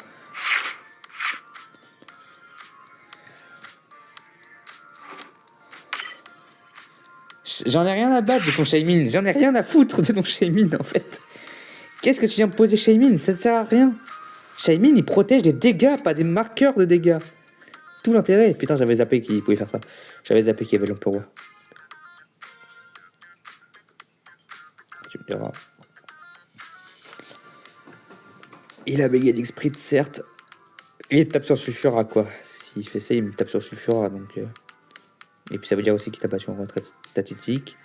J'en ai rien à battre de ton Shaymin. J'en ai rien à foutre de ton Shaymin, en fait. Qu'est-ce que tu viens me poser, Shaymin? Ça ne sert à rien. Shaymin, il protège des dégâts, pas des marqueurs de dégâts. Tout l'intérêt. Putain, j'avais zappé qu'il pouvait faire ça. J'avais zappé qu'il y avait l'Empereur. Tu me diras. Il a bégayé l'esprit, certes. Il tape sur Sulfura, quoi. S'il fait ça, il me tape sur Sulfura, donc... Et puis ça veut dire aussi qu'il tape sur retraite statistique.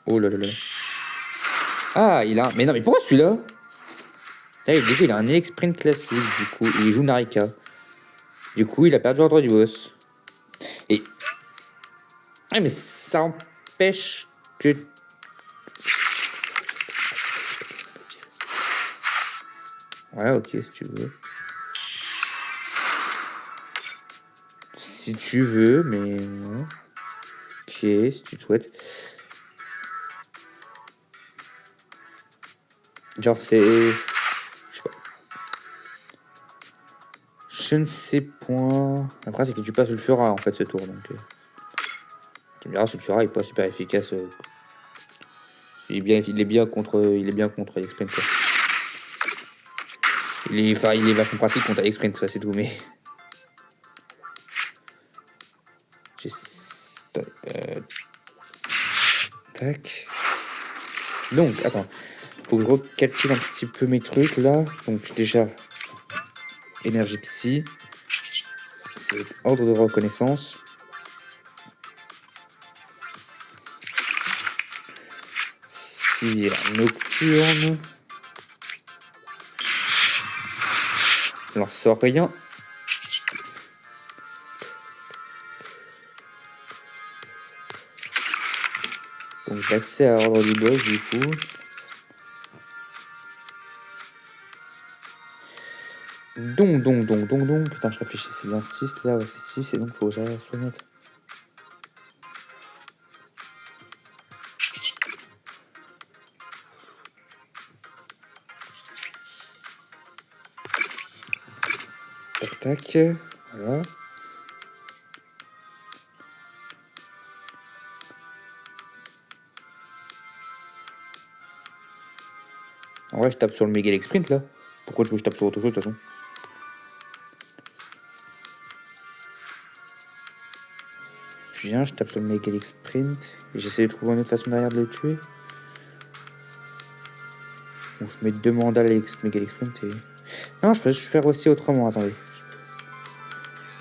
Oh là là là. Ah, il a... Mais non, mais pourquoi celui-là? Du coup, il a un Sprint classique, du coup. Il joue Narika. Du coup, il a perdu l'ordre du boss. Et... Ah, mais ça empêche que... Ouais, ok, si tu veux. Si tu veux, mais... Non. Ok, si tu souhaites. Genre, c'est... Je sais pas. Je ne sais point... Après, c'est que tu passes le Fura, en fait, ce tour, donc... Tu me diras, Sulfura, il est pas super efficace. Il est bien contre X-Sprint, quoi. Il est vachement pratique contre X-Sprint, ça, c'est tout, mais... Tac. Donc, attends. Faut que je recalcule un petit peu mes trucs, là. Donc, déjà... Énergie psy. C'est ordre de reconnaissance. Si, nocturne. Lance rien. Donc j'accès à ordre du boss du coup. Donc. Putain, je réfléchis, c'est bien 6 là, ouais, c'est 6 et donc faut que j'aille à la fenêtre. Tac, tac. Voilà. En vrai, je tape sur le Mégalic Sprint là. Pourquoi tu veux que je tape sur autre chose de toute façon? Je viens, je tape sur le Mégalic Sprint. J'essaie de trouver une autre façon derrière de le tuer. Bon, je mets 2 mandats Mégalic Sprint et... Non, je peux faire aussi autrement, attendez.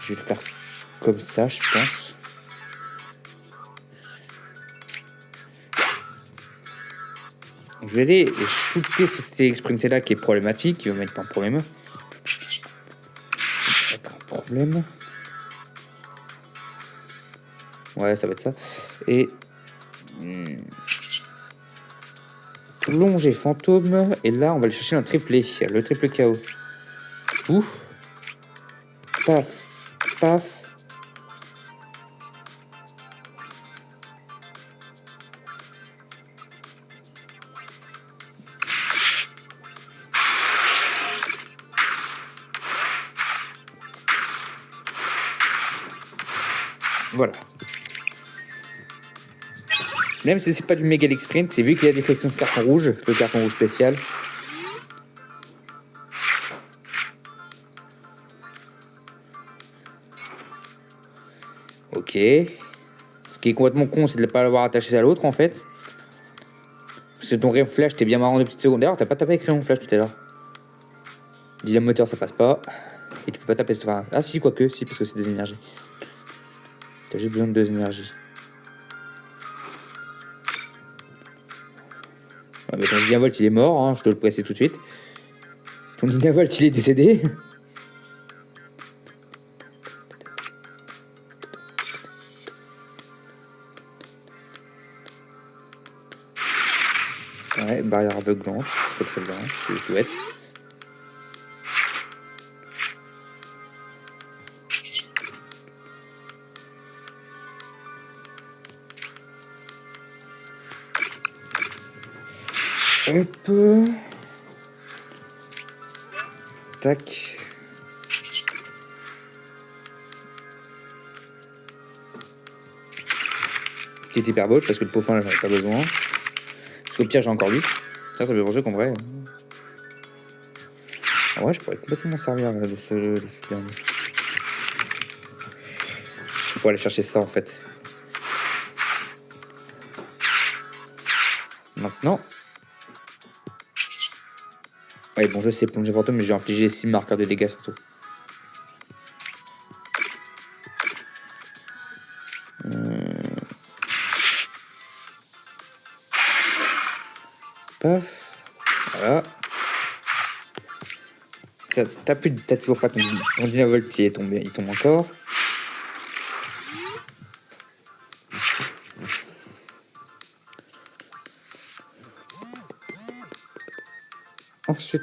Je vais le faire comme ça, je pense. Je vais aller shooter cet exprimé là qui est problématique, qui va mettre un problème. Ça va être un problème. Ouais, ça va être ça. Et plonger fantôme. Et là, on va aller chercher un triplé. Le triple KO. Ouf. Paf. Paf. Voilà. Même si c'est pas du Mégalic Sprint, c'est vu qu'il y a des flexions de carton rouge, le carton rouge spécial. Ok. Ce qui est complètement con, c'est de ne pas l'avoir attaché à l'autre en fait. Parce que ton rayon flash, t'es bien marrant de petites secondes. D'ailleurs, t'as pas tapé avec rayon flash tout à l'heure. Dynamoteur, ça passe pas. Et tu peux pas taper. Enfin, ah si, quoique, si, parce que c'est des énergies. T'as juste besoin de 2 énergies. Ouais, mais ton Dynavolt il est mort, hein, je te le précise tout de suite. Ton Dynavolt il est décédé. Ouais, barrière aveuglante, très très bien, je souhaite. Hop. Tac. Petite hyperbole parce que le peaufin j'en ai pas besoin. Parce qu'au pire j'ai encore lui. Ça fait penser qu'en vrai. En vrai je pourrais complètement servir de ce dernier. Il faut aller chercher ça en fait. Maintenant. Ouais bon je sais plonger fantôme mais j'ai infligé 6 marqueurs de dégâts surtout. Paf. Voilà. T'as toujours pas ton Dynavolt il est tombé, il tombe encore.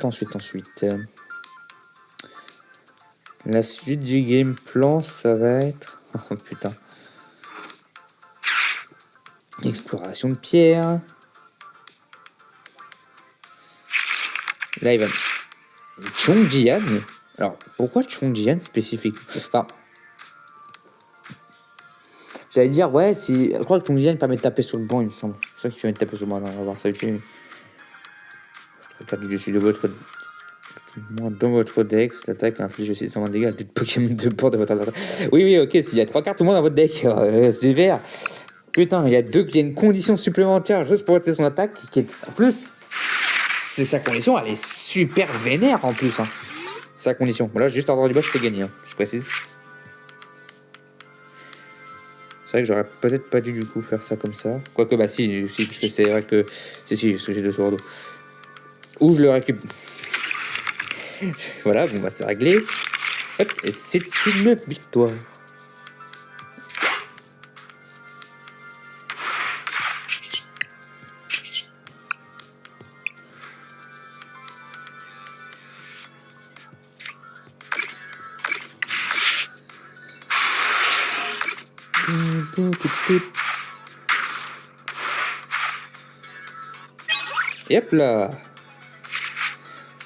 Ensuite. La suite du game plan, ça va être... Oh putain. Exploration de pierre. Là, il va... Chongjian. Alors, pourquoi Chongjian spécifique? Enfin... J'allais dire, ouais, si... Je crois que Chongjian permet de taper sur le banc, il me semble. C'est ça qui permet de taper sur le banc. Non, on va voir ça utile. Je regarde du dessus de votre... Dans votre deck, cette attaque inflige aussi 120 dégâts à tout Pokémon de bord de votre adversaire. Oui, ok, s'il y a 3 cartes au moins dans votre deck, super. Putain, il y a une condition supplémentaire juste pour être son attaque. Qui est... En plus, c'est sa condition, elle est super vénère en plus. Hein. Sa condition. Voilà, juste en dehors du boss, c'est gagné, hein, je précise. C'est vrai que j'aurais peut-être pas dû du coup faire ça comme ça. Quoique, bah si, parce que c'est vrai que. Si, parce que j'ai 2 sur dos. Ou je le récupère. Voilà, bon bah c'est réglé. Hop, et c'est une victoire. Et hop là.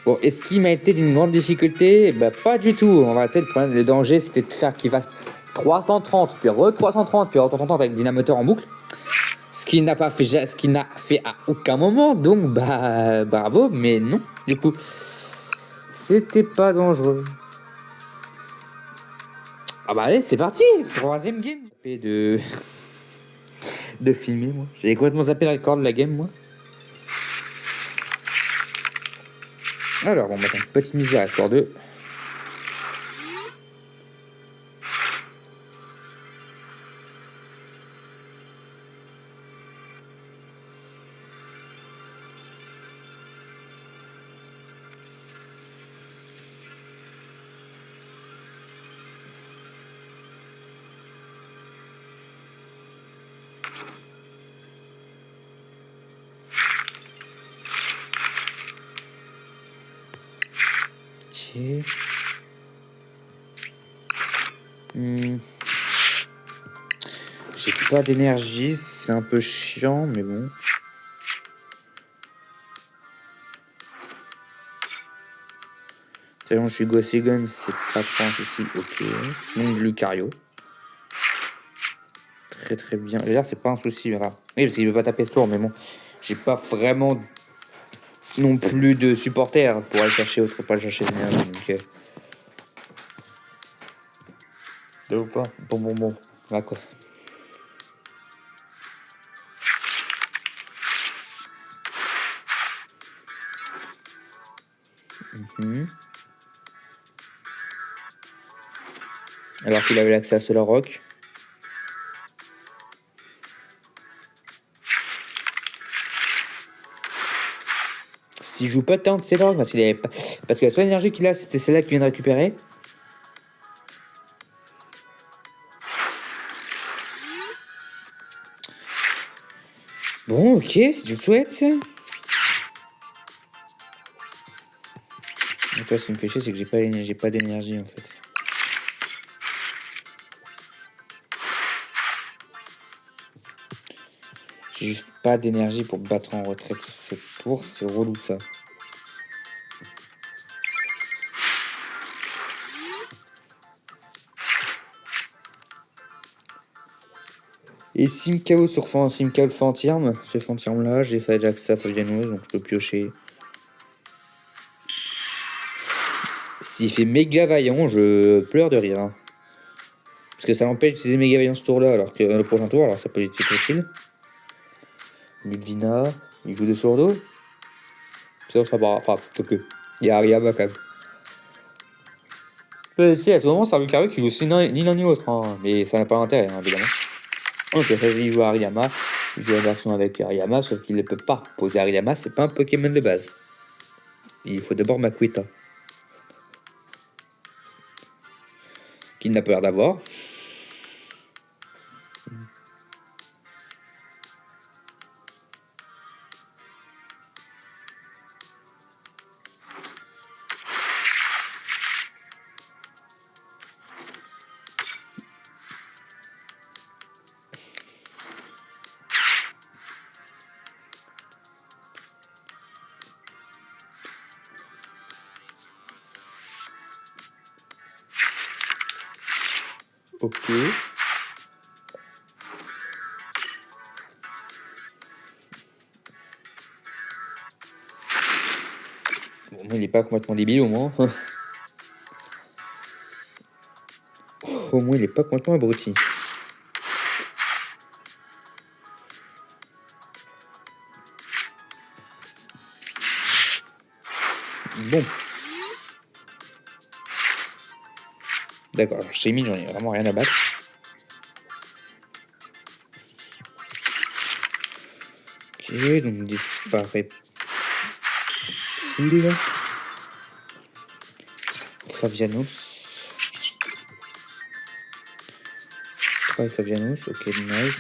Bon, est-ce qu'il m'a été d'une grande difficulté? Bah pas du tout. En réalité, le problème, le danger, c'était de faire qu'il fasse 330, puis re 330, puis re 330 avec Dynamoteur en boucle. Ce Ce qui n'a fait à aucun moment, donc bah bravo, mais non, du coup, c'était pas dangereux. Ah bah allez, c'est parti, troisième game. Et de filmer, moi. J'ai complètement zappé le record de la game, moi. Alors, on va mettre une petite misère histoire de... Ok. J'ai pas d'énergie, c'est un peu chiant, mais bon. Tellement je suis Gossigon, c'est pas trop un souci. Ok. Donc Lucario. Très très bien. D'ailleurs, c'est pas un souci, mais rare. Oui, parce qu'il veut pas taper ce tour, mais bon. J'ai pas vraiment non plus de supporters pour aller chercher autre, pas le chercher d'énergie. Donc, de ou pas. Bon. Là quoi. Alors qu'il avait l'accès à Solar Rock. S'il joue pas tant de Solar Rock, parce que la seule énergie qu'il a, c'était celle-là qu'il vient de récupérer. Bon, ok, si tu le souhaites. Et toi, ce qui me fait chier, c'est que j'ai pas d'énergie en fait. J'ai juste pas d'énergie pour battre en retraite ce tour, c'est relou ça. Et Simkao sur Simkao le Fantirme, ce Fantirme là, j'ai fait Ajaxa Fabianos, donc je peux piocher. S'il fait méga vaillant, je pleure de rire. Hein. Parce que ça m'empêche d'utiliser méga vaillant ce tour là, alors que le prochain tour, alors ça peut être facile. Ludvina, il joue de sourdo. Ça sera pas. Enfin, ok. Il y a Ariaba quand même. Tu sais, à ce moment, c'est un Lucario qui joue ni l'un ni l'autre, hein. Mais ça n'a pas d'intérêt, hein, évidemment. Ok, ça il joue Ariyama. Il joue la version avec Ariyama, sauf qu'il ne peut pas poser Ariyama, c'est pas un Pokémon de base. Il faut d'abord Makuita. Qu'il n'a pas l'air d'avoir. Ok. Bon, moi, il est pas complètement débile au moins. Au moins, il est pas complètement abruti. Bon. D'accord, chez Amy, j'en ai vraiment rien à battre. Ok, donc disparaît. Il est là. Fabianos. Fabianos, ok, nice.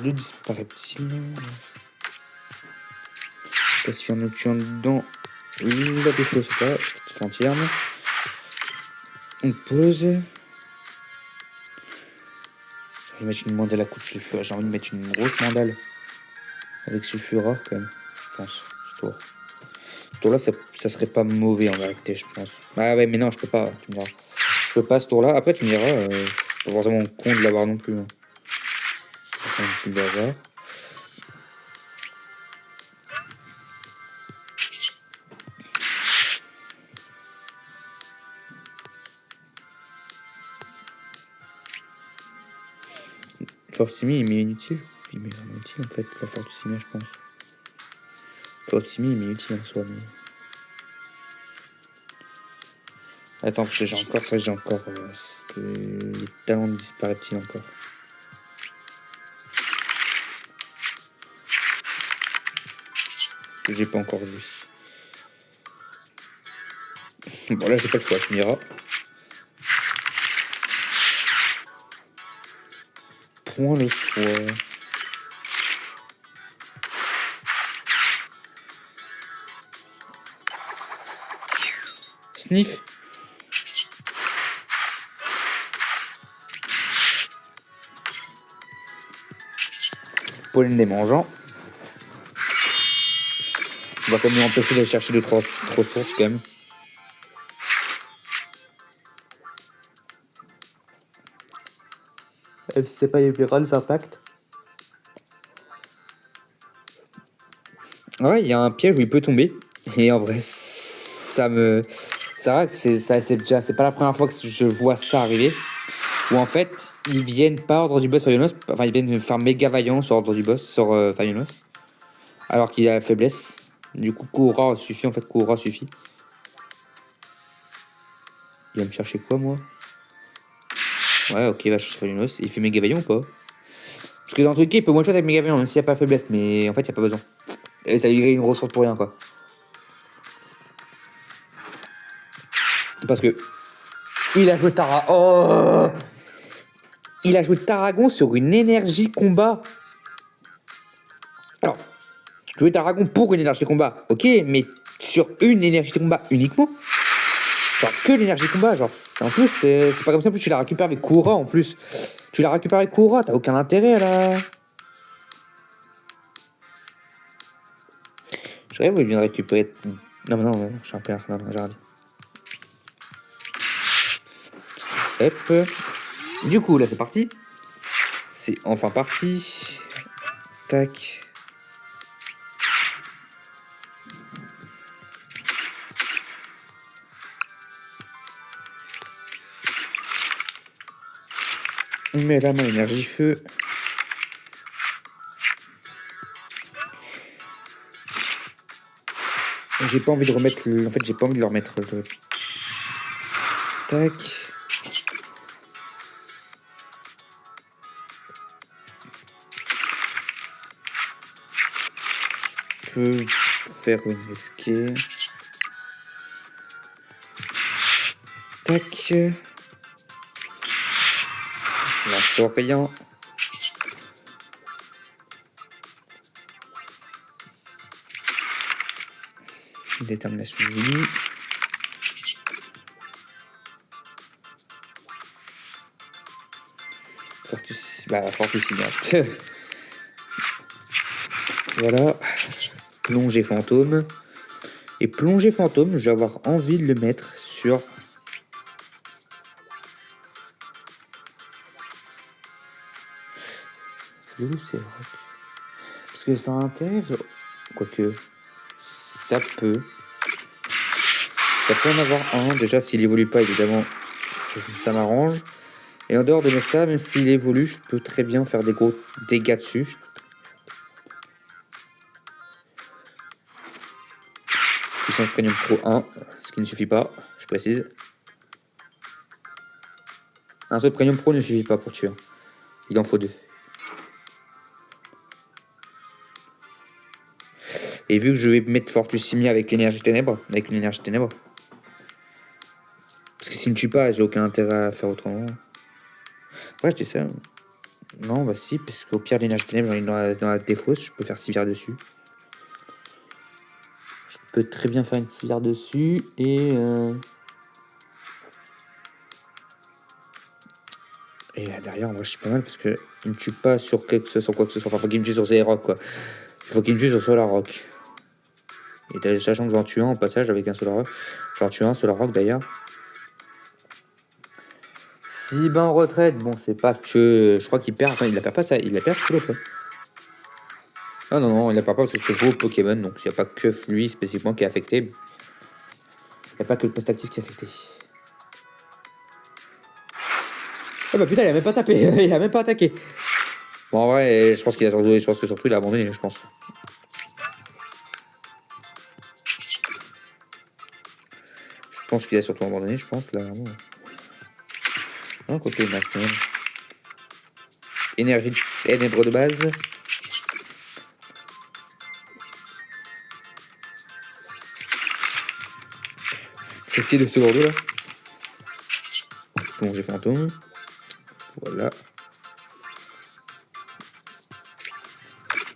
Le disparaît-il? Pacifier un nocturne dans la défausse, c'est pas, Fantirme. On pose. J'ai envie de mettre une mandale à coup de sulfure. J'ai envie de mettre une grosse mandale avec sulfura quand même, je pense, ce tour. Ce tour-là, ça serait pas mauvais en vérité, je pense. Ah ouais, mais non, je peux pas, tu me diras. Je peux pas ce tour-là. Après, tu me diras, c'est pas forcément con de l'avoir non plus. Hein. C'est un petit bazar. Fortimi, il m'est inutile. Il m'est vraiment utile en fait, la Fortissimi, je pense. Fortissimi, il m'est utile en soi, mais. Attends, parce que j'ai encore ça, j'ai encore. Les talents disparaissent-ils encore? Que j'ai pas encore vu. Bon, là, j'ai pas le choix, tu me diras. Point le choix. Sniff. Pollen des mangeants. On va quand même empêcher d'aller chercher 2-3 sources quand même. Si c'est pas les plus grands impacts. Ouais, il y a un piège où il peut tomber. Et en vrai, ça me. C'est vrai que c'est pas la première fois que je vois ça arriver. Où en fait, ils viennent pas ordre du boss Fionos. Enfin, ils viennent faire méga vaillant sur ordre du boss, sur Fionos. Alors qu'il a la faiblesse. Du coup, Koura suffit, en fait, Koura suffit. Il va me chercher quoi, moi? Ouais, ok, il va chercher Fionos. Il fait méga vaillant ou pas? Parce que dans le truc, il peut one-shot avec méga vaillant, même s'il n'y a pas faiblesse. Mais en fait, il n'y a pas besoin. Et ça lui grille une ressource pour rien, quoi. Parce que. Il a joué Oh, il a joué Tarragon sur une énergie combat. Alors, jouer Tarragon pour une énergie combat, ok, mais sur une énergie combat uniquement. Genre que l'énergie combat, genre, en plus, c'est pas comme ça, en plus, tu la récupères avec Koura, en plus. Tu la récupères avec Koura, t'as aucun intérêt, là. Je rêve où il vient de récupérer... Non, mais non, je suis un père, non, j'ai rien dit. Hop. Du coup, là, c'est parti. C'est enfin parti. Tac. On met la main énergie feu. J'ai pas envie de remettre le... En fait, j'ai pas envie de le remettre... Tac. Je peux faire une escape. Tac. Lance rien. Détermination unie. Fortissimi. Voilà. Plongée fantôme. Et plongée fantôme, je vais avoir envie de le mettre sur... C'est où c'est rock? Parce que ça a intérêt... Quoique... Ça peut... Ça peut en avoir un. Déjà, s'il évolue pas, évidemment, ça m'arrange. Et en dehors de ça, même s'il évolue, je peux très bien faire des gros dégâts dessus. Puissance Premium Pro 1, ce qui ne suffit pas, je précise. Un seul Premium Pro ne suffit pas pour tuer. Il en faut 2. Et vu que je vais mettre Fortissimi avec l'énergie ténèbres, parce que s'il ne tue pas, j'ai aucun intérêt à faire autrement. Ouais, je dis ça. Non, bah si, parce qu'au pire, l'énergie ténèbres, j'en ai dans la défausse, je peux faire civière dessus. Je peux très bien faire une civière dessus et... Et derrière, en vrai, je suis pas mal parce que il me tue pas sur quoi que ce soit. Enfin, faut qu'il me tue sur Zerok, quoi. Il faut qu'il me tue sur Solar Rock. Et sachant que j'en tue un au passage avec un Solar Rock. J'en tue un Solar Rock d'ailleurs. Si ben en retraite, bon c'est pas que. Je crois qu'il perd. Enfin, il la perd pas ça. Il la perd sur l'autre. Ah non, non, il la perd pas parce que c'est beau Pokémon. Donc il n'y a pas que lui spécifiquement qui est affecté. Il n'y a pas que le poste actif qui est affecté. Ah bah putain, il a même pas tapé. Il a même pas attaqué. Bon, en vrai, je pense qu'il a surtout. Je pense que surtout il a abandonné, je pense. Je pense qu'il a surtout abandonné, je pense, là. Non, quoique, il marche quand même. Énergie ténèbres de base. Petit de seconde là. Bon, j'ai fantôme. Voilà.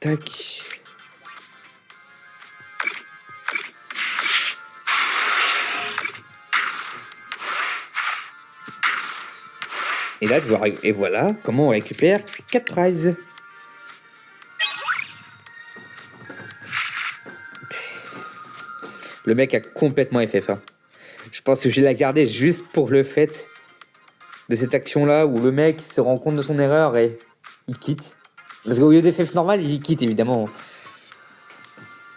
Tac. Et là, et voilà comment on récupère 4 prizes. Le mec a complètement FF. Hein. Je pense que je vais la garder juste pour le fait de cette action-là où le mec se rend compte de son erreur et il quitte. Parce qu'au lieu d'FF normal, il quitte évidemment.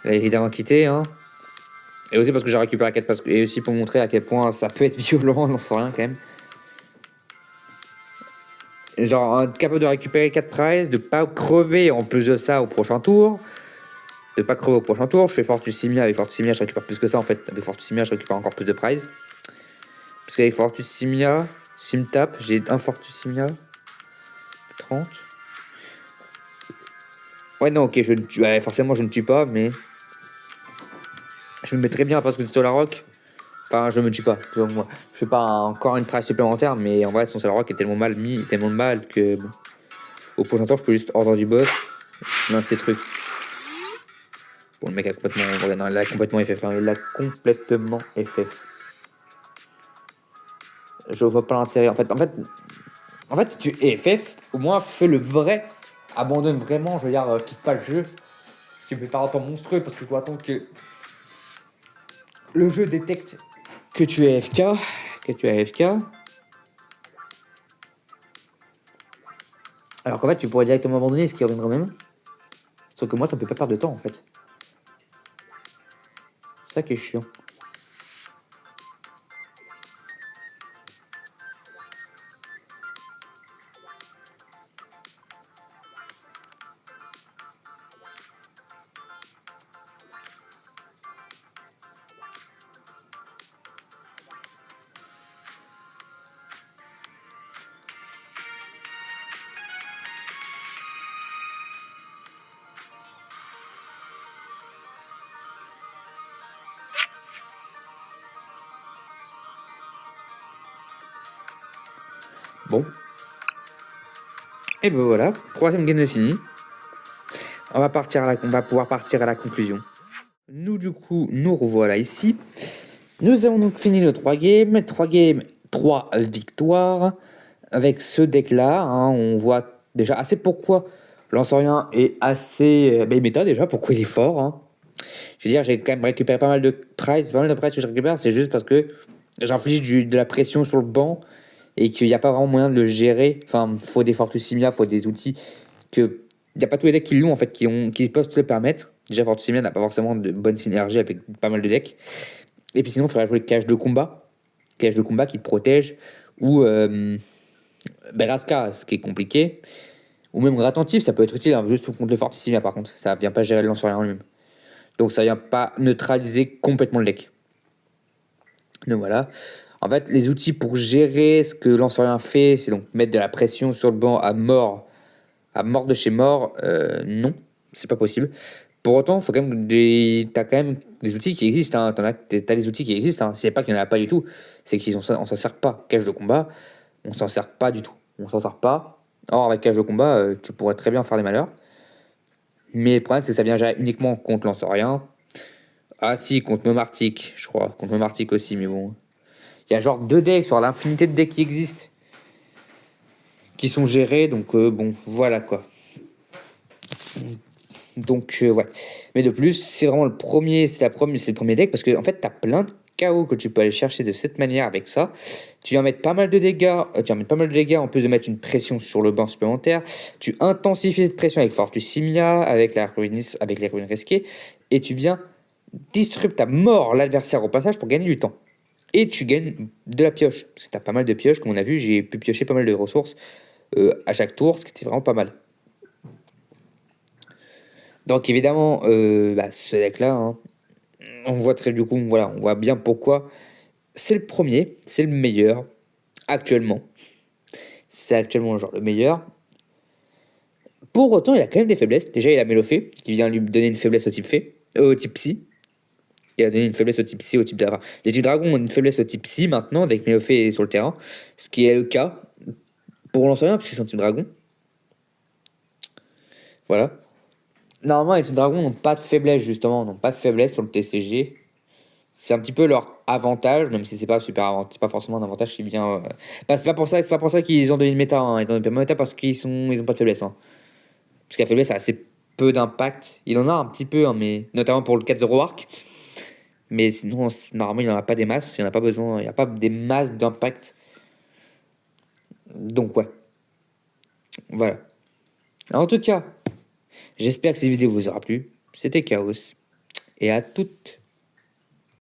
Il a évidemment quitté. Hein. Et aussi parce que j'ai récupéré 4 et aussi pour montrer à quel point ça peut être violent, on n'en sait rien quand même. Genre, capable de récupérer 4 prizes, de pas crever en plus de ça au prochain tour. De pas crever au prochain tour. Je fais Fortus Simia. Avec Fortus Simia, je récupère plus que ça en fait. Avec Fortus Simia, je récupère encore plus de prizes. Parce qu'avec Fortus Simia, Simtap, j'ai un Fortus Simia. 30. Ouais, non, ok, je ne tue. Ouais, forcément, je ne tue pas, mais. Je me mets très bien parce que de Solar Rock. Enfin, je me tue pas. Donc, moi, je fais pas encore une prize supplémentaire, mais en vrai, son Solar Rock est tellement mal mis, tellement de mal que. Bon. Au prochain tour, je peux juste ordre du boss. L'un de ces trucs. Bon, le mec a complètement. Non, il a complètement FF. Hein. Il a complètement FF. Je vois pas l'intérêt. En fait, si tu FF, au moins fais le vrai. Abandonne vraiment, je veux dire, quitte pas le jeu. Ce qui me fait pas autant monstrueux parce que je dois attendre que le jeu détecte que tu es AFK. Alors qu'en fait, tu pourrais directement abandonner, ce qui reviendrait même. Sauf que moi, ça me fait pas perdre de temps en fait. C'est ça qui est chiant. Bon. Et ben voilà, troisième game de fini. On va pouvoir partir à la conclusion. Nous, du coup, nous revoilà ici. Nous avons donc fini nos 3 games. 3 victoires. Avec ce deck-là, hein, on voit déjà assez pourquoi Lancerien est assez méta déjà, pourquoi il est fort. Hein. Je veux dire, j'ai quand même récupéré pas mal de prizes. Pas mal de prizes que je récupère, c'est juste parce que j'inflige de la pression sur le banc et qu'il n'y a pas vraiment moyen de le gérer. Enfin, il faut des Fortus Simia, il faut des outils que. Il n'y a pas tous les decks qui l'ont en fait, qui peuvent se le permettre. Déjà, Fortus Simia n'a pas forcément de bonne synergie avec pas mal de decks. Et puis sinon, il faudrait jouer Cage de combat. Cage de combat qui te protège. Ou Beraska, ce qui est compliqué. Ou même Attentif, ça peut être utile, hein, juste contre le Fortus Simia par contre. Ça vient pas gérer le Lancerien en lui-même. Donc ça vient pas neutraliser complètement le deck. Donc voilà. En fait, les outils pour gérer ce que Lancerien fait, c'est donc mettre de la pression sur le banc à mort de chez mort. Non, c'est pas possible. Pour autant, faut quand même t'as quand même des outils qui existent. Hein. T'as des outils qui existent. Hein. C'est pas qu'il n'y en a pas du tout. C'est qu'on s'en sert pas. Cage de combat, on s'en sert pas du tout. On s'en sert pas. Or, avec cage de combat, tu pourrais très bien faire des malheurs. Mais le problème, c'est que ça vient uniquement contre Lancerien. Ah si, contre Nomartic, je crois. Contre Nomartic aussi, mais bon. Il y a genre 2 decks sur l'infinité de decks qui existent. Qui sont gérés, donc bon, voilà quoi. Donc, ouais. Mais de plus, c'est vraiment le premier, c'est le premier deck parce que en fait, tu as plein de KO que tu peux aller chercher de cette manière avec ça. Tu vas mettre pas mal de dégâts, en plus de mettre une pression sur le banc supplémentaire. Tu intensifies cette pression avec Fortus Simia, avec les ruines risquées, et tu viens disrupte à mort l'adversaire au passage pour gagner du temps. Et tu gagnes de la pioche, parce que tu as pas mal de pioches, comme on a vu, j'ai pu piocher pas mal de ressources à chaque tour, ce qui était vraiment pas mal. Donc évidemment, ce deck-là, hein, on voit très du coup, voilà, on voit bien pourquoi. C'est le premier, c'est le meilleur, actuellement. C'est actuellement genre le meilleur. Pour autant, il a quand même des faiblesses. Déjà, il a Mélophée, qui vient lui donner une faiblesse au type fée, au type psy. Il a donné une faiblesse au type psy, au type dragon. Les types dragons ont une faiblesse au type psy maintenant, avec Mélophée sur le terrain. Ce qui est le cas pour Lanceur, puisque c'est un type dragon. Voilà. Normalement, les types dragons n'ont pas de faiblesse, justement, n'ont pas de faiblesse sur le TCG. C'est un petit peu leur avantage, même si c'est pas c'est pas forcément un avantage qui vient. C'est pas pour ça qu'ils ont donné une méta, hein. Ils ont donné une méta parce ils ont pas de faiblesse, hein. Parce que la faiblesse a assez peu d'impact. Il en a un petit peu, hein, mais notamment pour le 4-0 arc. Mais sinon, normalement, il n'y en a pas des masses. Il n'y en a pas besoin. Il n'y a pas des masses d'impact. Donc, ouais. Voilà. En tout cas, j'espère que cette vidéo vous aura plu. C'était Chaos. Et à toutes.